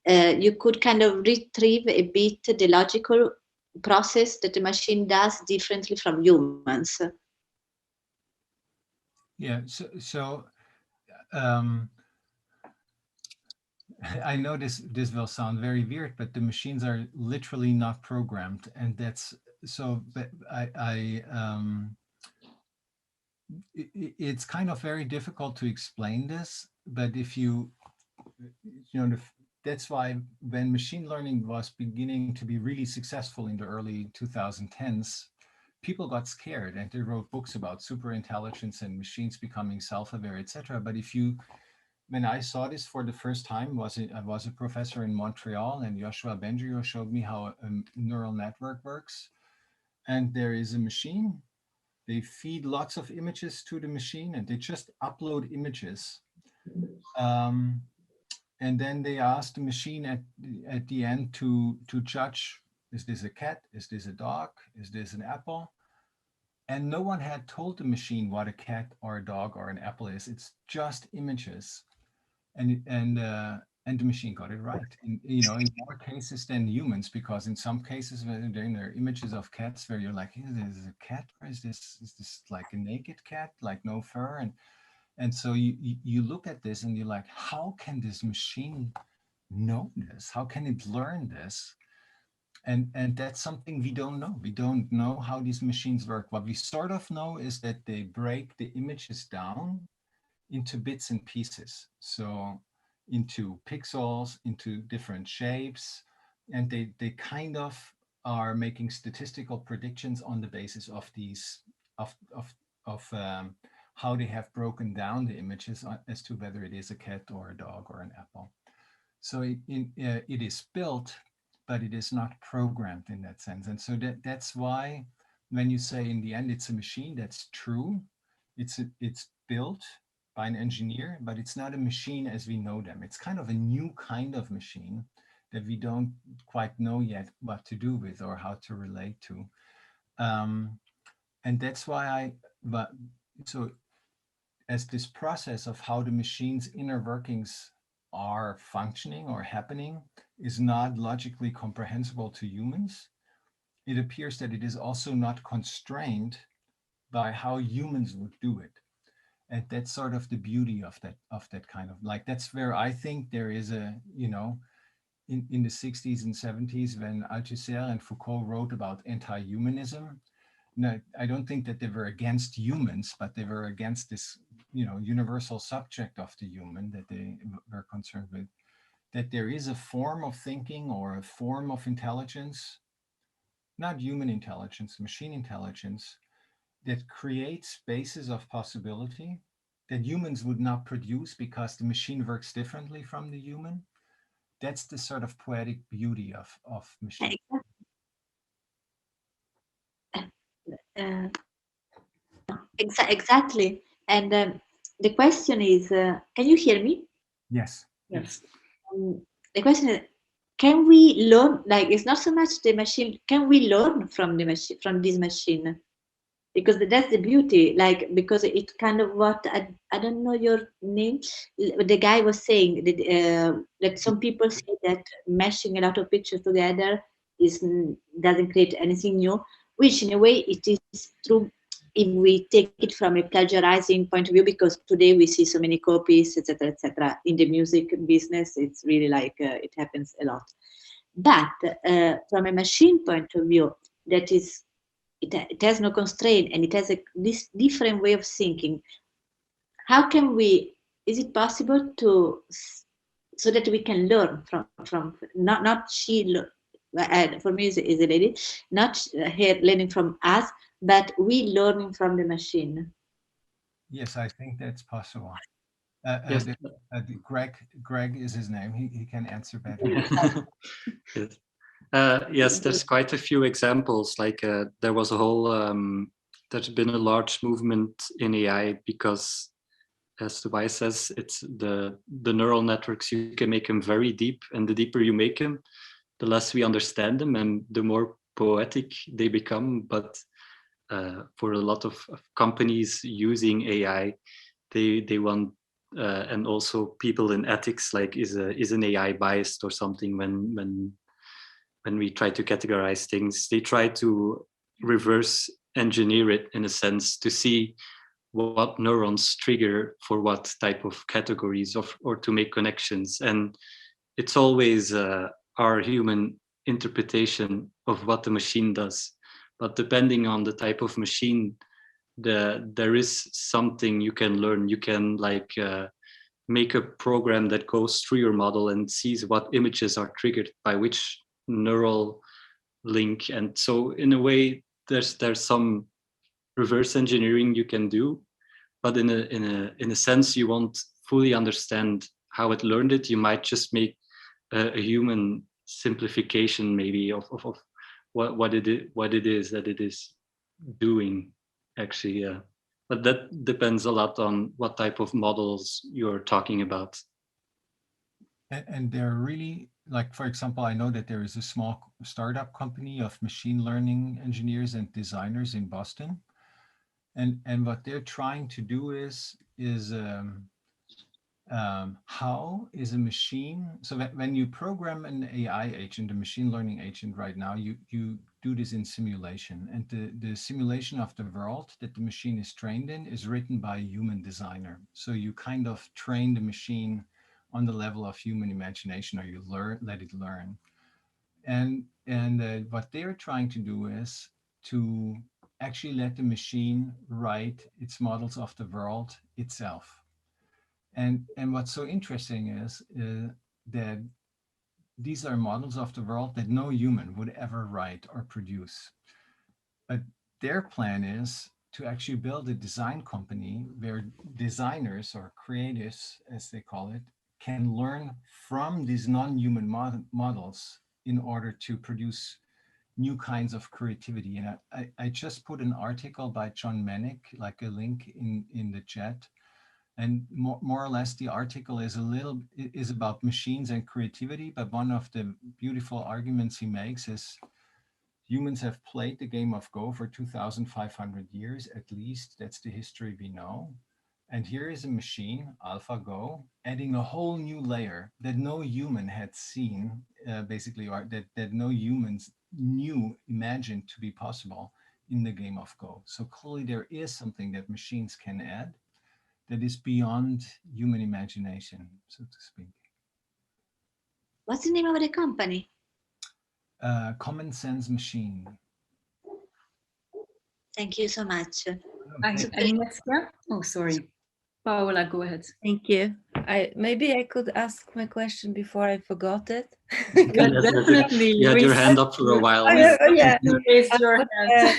you could kind of retrieve a bit the logical process that the machine does differently from humans. Yeah, so I know this will sound very weird, but the machines are literally not programmed, and that's so. But it's kind of very difficult to explain this. But if that's why when machine learning was beginning to be really successful in the early 2010s, people got scared and they wrote books about superintelligence and machines becoming self-aware, etc. But when I saw this for the first time, I was a professor in Montreal, and Joshua Bengio showed me how a neural network works. And there is a machine. They feed lots of images to the machine, and they just upload images. And then they ask the machine at the end to judge, is this a cat? Is this a dog? Is this an apple? And no one had told the machine what a cat or a dog or an apple is. It's just images. And the machine got it right. In more cases than humans, because in some cases there are images of cats where you're like, is this a cat, or is this like a naked cat, like no fur? And so you look at this and you're like, how can this machine know this? How can it learn this? And that's something we don't know. We don't know how these machines work. What we sort of know is that they break the images down into bits and pieces. So into pixels, into different shapes, and they kind of are making statistical predictions on the basis of these of how they have broken down the images as to whether it is a cat or a dog or an apple. So it is built, but it is not programmed in that sense. And so that's why when you say in the end it's a machine, that's true. It's built by an engineer, but it's not a machine as we know them. It's kind of a new kind of machine that we don't quite know yet what to do with or how to relate to. And that's why so as this process of how the machine's inner workings are functioning or happening is not logically comprehensible to humans, it appears that it is also not constrained by how humans would do it. And that's sort of the beauty of that kind of, like, that's where I think there is a, you know, in the 60s and 70s when Althusser and Foucault wrote about anti-humanism. No, I don't think that they were against humans, but they were against this, you know, universal subject of the human that they were concerned with, that there is a form of thinking or a form of intelligence, not human intelligence, machine intelligence, that creates spaces of possibility that humans would not produce because the machine works differently from the human. That's the sort of poetic beauty of machine. Exactly. And the question is, can you hear me? Yes. Yes. The question is, can we learn? Like, it's not so much the machine. Can we learn from the machine, from this machine? Because that's the beauty. Like, because it kind of what I don't know your name. The guy was saying that some people say that mashing a lot of pictures together doesn't create anything new, which in a way it is true if we take it from a plagiarizing point of view, because today we see so many copies, etc., etc. In the music business, it's really like it happens a lot. But from a machine point of view, that is, it has no constraint and it has this different way of thinking. How can we? Is it possible to, so that we can learn from not she? For me, is a lady, not her learning from us, but we learning from the machine. Yes, I think that's possible. Yes. Greg is his name. He can answer better. Yes. Yes, there's quite a few examples. Like there was a whole, there's been a large movement in AI because, as Tobias says, it's the neural networks, you can make them very deep, and the deeper you make them, the less we understand them and the more poetic they become. But for a lot of companies using AI, they want, and also people in ethics, like is an AI biased or something when we try to categorize things, they try to reverse engineer it in a sense to see what neurons trigger for what type of categories or to make connections. And it's always our human interpretation of what the machine does. But depending on the type of machine, there is something you can learn. You can like make a program that goes through your model and sees what images are triggered by which neural link. And so in a way, there's some reverse engineering you can do, but in a sense, you won't fully understand how it learned it. You might just make a human simplification maybe of what it is that it is doing actually. Yeah. But that depends a lot on what type of models you're talking about. And they're really, like, for example, I know that there is a small startup company of machine learning engineers and designers in Boston. And what they're trying to do is how is a machine, so that when you program an AI agent, a machine learning agent right now, you do this in simulation, and the simulation of the world that the machine is trained in is written by a human designer. So you kind of train the machine on the level of human imagination, or you let it learn. And what they're trying to do is to actually let the machine write its models of the world itself. And what's so interesting is that these are models of the world that no human would ever write or produce. But their plan is to actually build a design company where designers or creatives, as they call it, can learn from these non-human models in order to produce new kinds of creativity. And I just put an article by John Manick, like a link in the chat. And more or less the article is about machines and creativity, but one of the beautiful arguments he makes is Humans have played the game of Go for 2,500 years, at least. That's the history we know. And here is a machine, AlphaGo, adding a whole new layer that no human had seen, basically, or that no humans knew, imagined to be possible in the game of Go. So clearly there is something that machines can add that is beyond human imagination, so to speak. What's the name of the company? Common Sense Machine. Thank you so much. Agnieszka? Oh, sorry. Paola, go ahead. Thank you. Maybe I could ask my question before I forgot it. Definitely. You had your hand up for a while. Yeah, You raised your hand.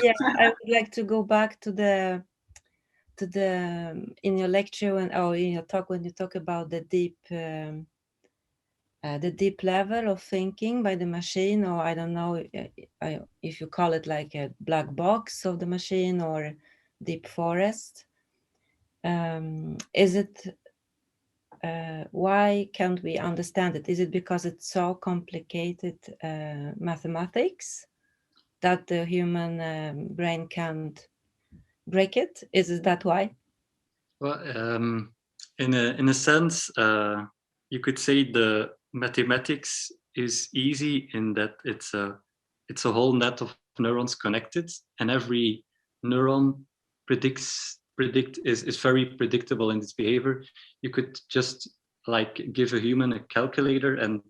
yeah, I would like to go back to the in your lecture or in your talk when you talk about the deep level of thinking by the machine, or I don't know if you call it like a black box of the machine or deep forest. Is it why can't we understand it? Is it because it's so complicated mathematics that the human brain can't break it? Is it that why? Well, in a sense, you could say the mathematics is easy in that it's a whole net of neurons connected, and every neuron is very predictable in its behavior. You could just like give a human a calculator and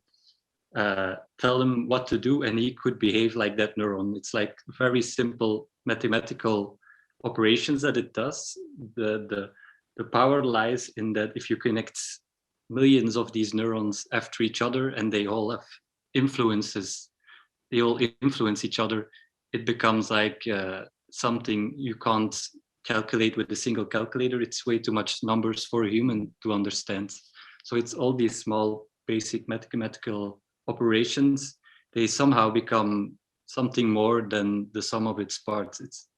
tell him what to do, and he could behave like that neuron. It's like very simple mathematical operations that it does. The power lies in that if you connect millions of these neurons after each other and they all have influences, they all influence each other, it becomes like something you can't calculate with a single calculator. It's way too much numbers for a human to understand. So it's all these small basic mathematical operations. They somehow become something more than the sum of its parts. It's,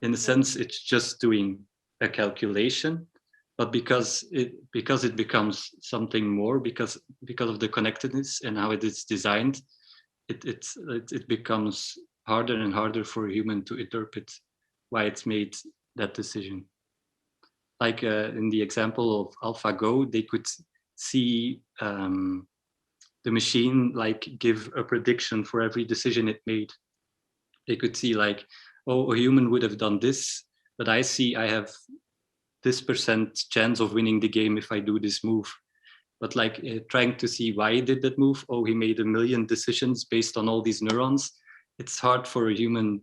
in a sense, it's just doing a calculation, but because it becomes something more, because of the connectedness and how it is designed, it becomes harder and harder for a human to interpret why it's made that decision. Like in the example of AlphaGo, they could see the machine like give a prediction for every decision it made. They could see like, oh, a human would have done this, but I see I have this % chance of winning the game if I do this move. But like trying to see why he did that move, oh, he made 1 million decisions based on all these neurons. It's hard for a human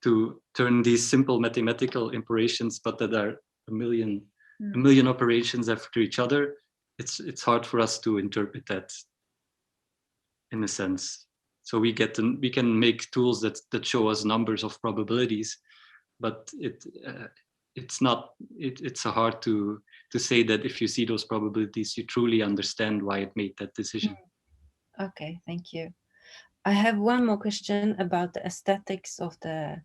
to turn these simple mathematical operations, but that are 1 million operations after each other. It's hard for us to interpret that in a sense. So we can make tools that show us numbers of probabilities, but it's hard to say that if you see those probabilities, you truly understand why it made that decision. Okay, thank you. I have one more question about the aesthetics of the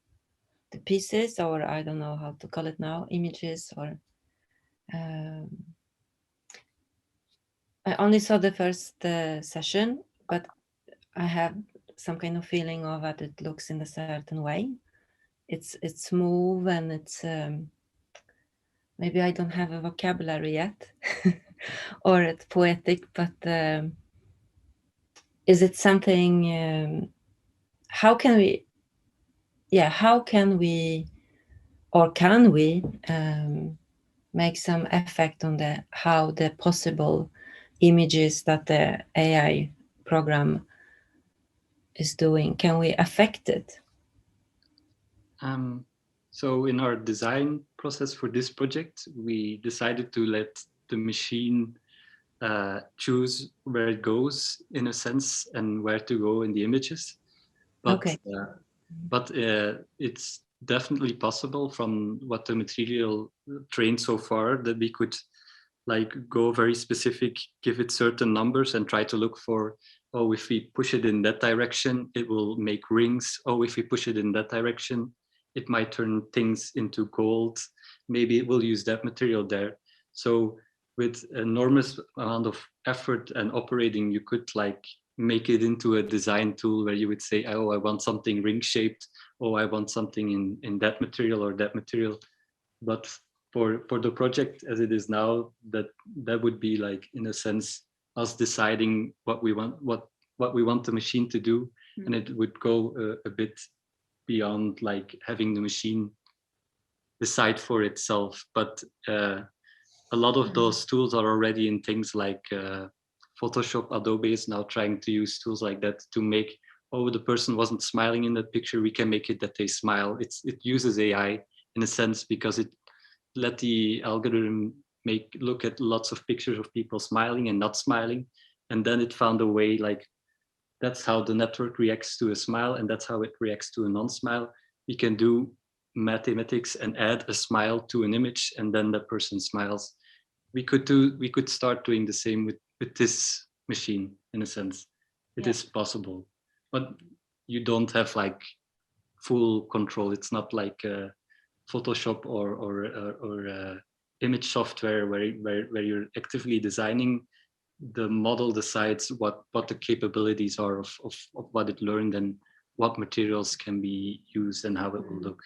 pieces, or I don't know how to call it now, images, or I only saw the first session, but I have some kind of feeling of that it looks in a certain way. It's smooth, and it's maybe I don't have a vocabulary yet, or it's poetic, but is it something? How can we, or can we make some effect on how the possible images that the AI program is doing? Can we affect it? So in our design process for this project, we decided to let the machine choose where it goes in a sense and where to go in the images. But, okay. But it's definitely possible from what the material trained so far that we could like go very specific, give it certain numbers and try to look for, oh, if we push it in that direction, it will make rings. Oh, if we push it in that direction, it might turn things into gold. Maybe it will use that material there. So with enormous amount of effort and operating, you could like make it into a design tool where you would say, oh, I want something ring shaped, oh, I want something in that material or that material. But for the project as it is now, that would be like, in a sense, us deciding what we want, what we want the machine to do. And it would go a bit beyond like having the machine decide for itself. But a lot of those tools are already in things like Photoshop. Adobe is now trying to use tools like that to make, oh, the person wasn't smiling in that picture, we can make it that they smile. It uses AI in a sense, because it let the algorithm look at lots of pictures of people smiling and not smiling. And then it found a way, like, that's how the network reacts to a smile, and that's how it reacts to a non-smile. We can do mathematics and add a smile to an image, and then the person smiles. We could start doing the same with this machine, in a sense. It is possible, but you don't have like full control. It's not like Photoshop or image software where you're actively designing. The model decides what the capabilities are of what it learned and what materials can be used and how it will look.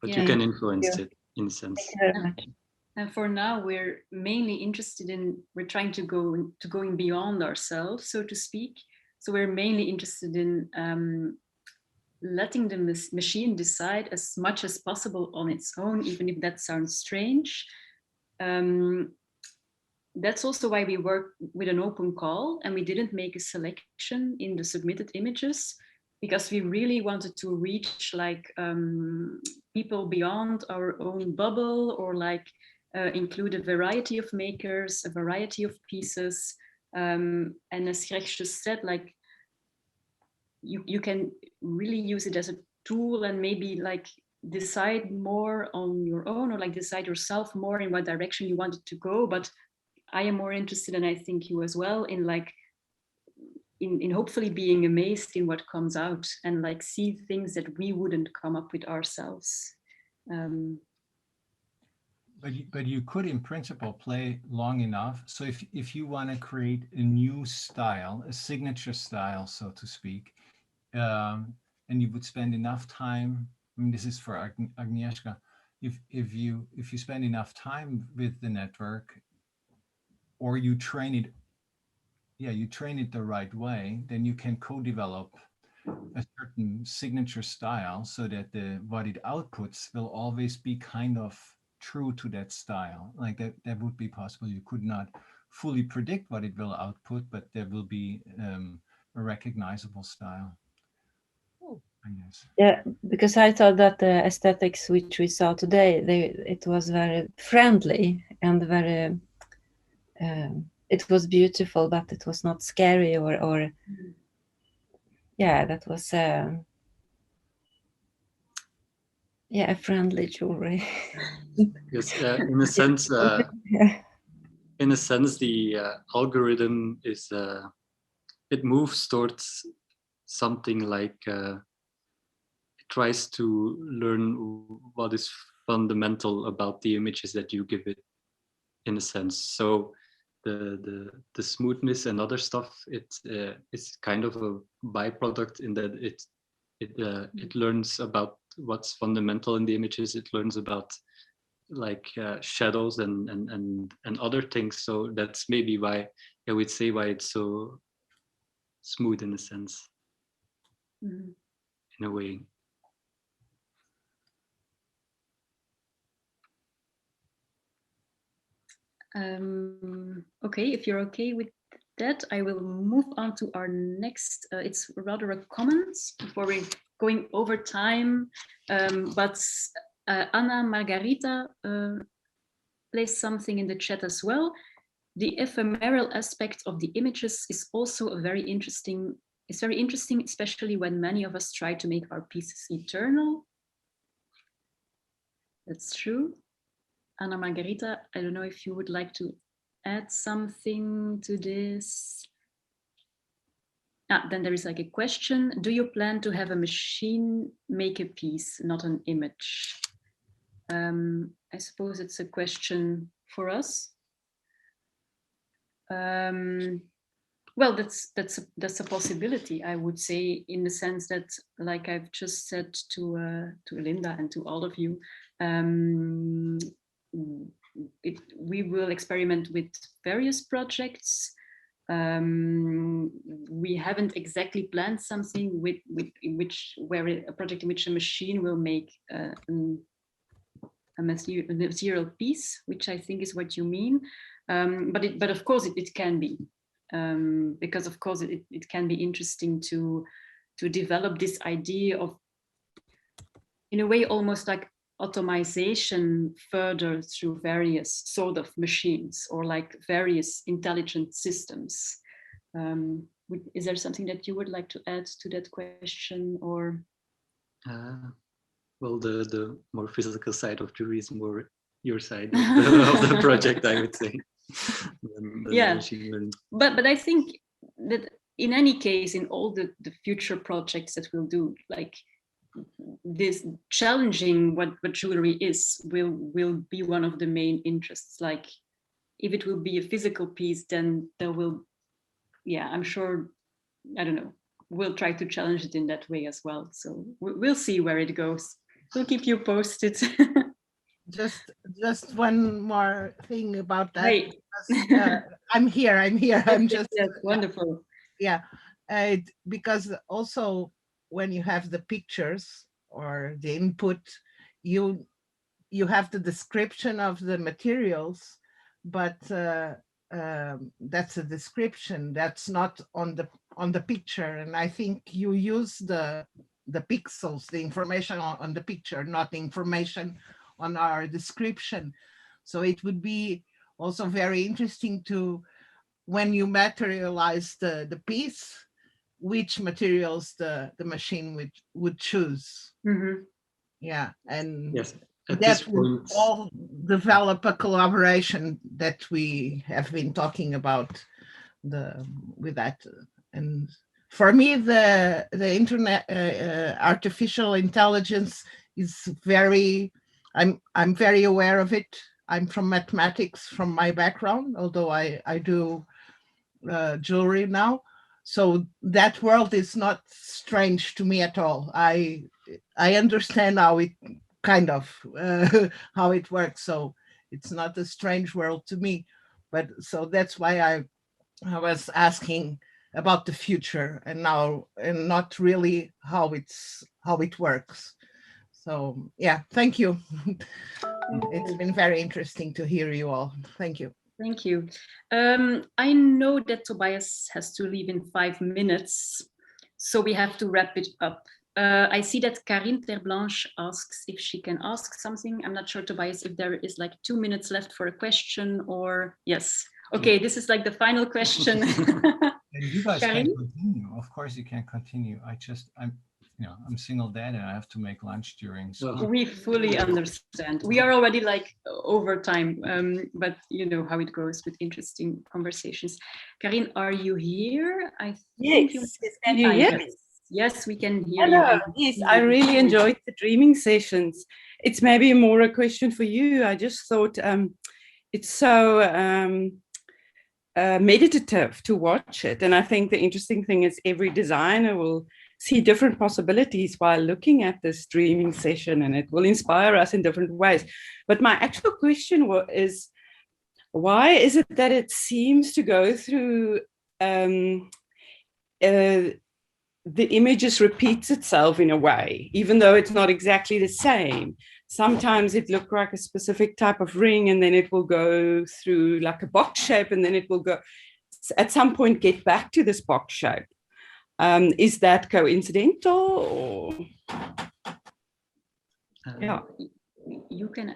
But you can influence it in a sense. Thank you very much. And for now, we're mainly interested in, we're trying to going beyond ourselves, so to speak. So we're mainly interested in letting the machine decide as much as possible on its own, even if that sounds strange. That's also why we work with an open call, and we didn't make a selection in the submitted images, because we really wanted to reach like people beyond our own bubble, or like include a variety of makers, a variety of pieces. And as Greg just said, like you can really use it as a tool and maybe like decide more on your own, or like decide yourself more in what direction you want it to go. But I am more interested, and I think you as well, in like in hopefully being amazed in what comes out, and like see things that we wouldn't come up with ourselves. But you could, in principle, play long enough. So if you want to create a new style, a signature style, so to speak, and you would spend enough time. I mean, this is for Agnieszka. If you spend enough time with the network, or you train it, you train it the right way, then you can co-develop a certain signature style, so that what it outputs will always be kind of true to that style. Like that would be possible. You could not fully predict what it will output, but there will be a recognizable style, I guess. Yeah, because I thought that the aesthetics which we saw today, it was very friendly and very it was beautiful, but it was not scary or that was a friendly jewelry. Yes, in a sense, the algorithm is it moves towards something like it tries to learn what is fundamental about the images that you give it, in a sense. So the smoothness and other stuff, it's kind of a byproduct, in that it learns about what's fundamental in the images. It learns about like shadows and other things. So that's maybe why I would say why it's so smooth, in a sense, in a way. Okay, if you're okay with that, I will move on to our next, it's rather a comment before we're going over time, but Anna Margarita placed something in the chat as well. The ephemeral aspect of the images is also very interesting, especially when many of us try to make our pieces eternal. That's true. Anna Margarita, I don't know if you would like to add something to this. Then there is like a question. Do you plan to have a machine make a piece, not an image? I suppose it's a question for us. Well, that's a possibility, I would say, in the sense that, like I've just said to Linda and to all of you, we will experiment with various projects. We haven't exactly planned something a project in which a machine will make a material piece, which I think is what you mean. But of course it can be, because of course it can be interesting to develop this idea of, in a way, almost like automation further through various sort of machines, or like various intelligent systems. Is there something that you would like to add to that question, or? Well, the more physical side of jewelry is more your side of the project, I would say. Yeah, but I think that in any case, in all the future projects that we'll do, like this challenging what jewelry is will be one of the main interests. Like if it will be a physical piece, then there will, yeah, I'm sure, I don't know, we'll try to challenge it in that way as well. So we'll see where it goes. We'll keep you posted. Just one more thing about that. Hey. Because, I'm here. I'm just wonderful. Yeah, because also when you have the pictures or the input, you have the description of the materials, but that's a description that's not on the picture. And I think you use the pixels, the information on the picture, not the information on our description. So it would be also very interesting to, when you materialize the piece, which materials the machine would choose. Mm-hmm. Yeah, and yes, that would all develop a collaboration that we have been talking about with that. And for me, the internet, artificial intelligence is very, I'm very aware of it. I'm from mathematics from my background, although I do jewelry now. So that world is not strange to me at all. I understand how it kind of how it works. So it's not a strange world to me. But so that's why I was asking about the future and now, and not really how it works. So yeah, thank you. It's been very interesting to hear you all. Thank you. Thank you. I know that Tobias has to leave in 5 minutes, so we have to wrap it up. I see that Karine Terblanche asks if she can ask something. I'm not sure, Tobias, if there is like 2 minutes left for a question, or yes. Okay, this is like the final question. You guys can continue. Of course you can continue. I'm single dad and I have to make lunch during school. We fully understand. We are already like over time, but you know how it goes with interesting conversations. Karine, are you here? Yes, can you hear me? Yes, we can hear Hello. you. Yes, I really enjoyed the dreaming sessions. It's maybe more a question for you. I just thought it's so meditative to watch it. And I think the interesting thing is every designer will see different possibilities while looking at this dreaming session, and it will inspire us in different ways. But my actual question is, why is it that it seems to go through the image just repeats itself in a way, even though it's not exactly the same? Sometimes it looks like a specific type of ring, and then it will go through like a box shape, and then it will go at some point get back to this box shape. Is that coincidental? Or? Yeah, you can.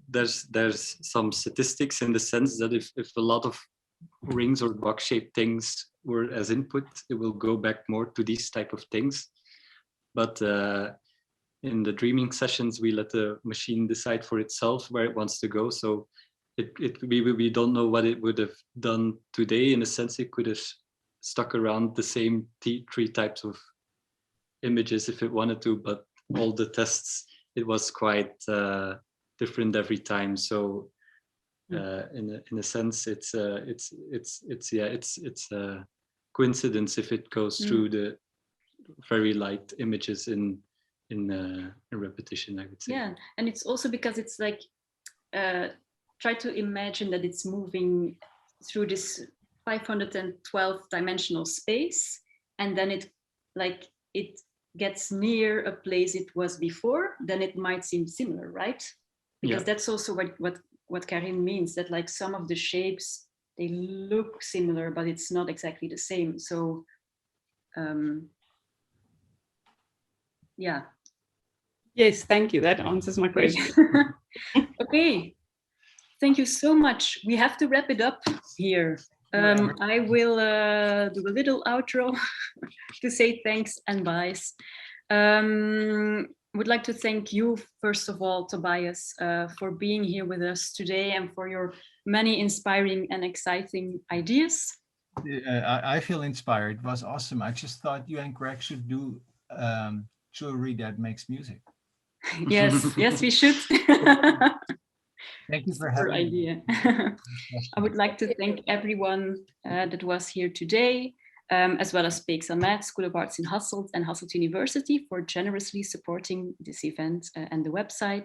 There's some statistics in the sense that if a lot of rings or box-shaped things were as input, it will go back more to these type of things. But in the dreaming sessions, we let the machine decide for itself where it wants to go. So we don't know what it would have done today. In a sense, it could have stuck around the same three types of images if it wanted to, but all the tests, it was quite different every time. So In a sense, it's a coincidence if it goes through the very light images in repetition, I would say. Yeah, and it's also because it's like try to imagine that it's moving through this 512 dimensional space, and then it gets near a place it was before, then it might seem similar, right? Because that's also what Karim means, that like some of the shapes, they look similar, but it's not exactly the same. So yeah. Yes, thank you. That answers my question. Okay, thank you so much. We have to wrap it up here. I will do a little outro to say thanks and byes. Would like to thank you, first of all, Tobias, for being here with us today and for your many inspiring and exciting ideas. I feel inspired. It was awesome. I just thought you and Greg should do jewelry that makes music. Yes, yes, we should. Thank you for having me. I would like to thank everyone that was here today, as well as Peek Samet, School of Arts in Hasselt and Hasselt University for generously supporting this event and the website.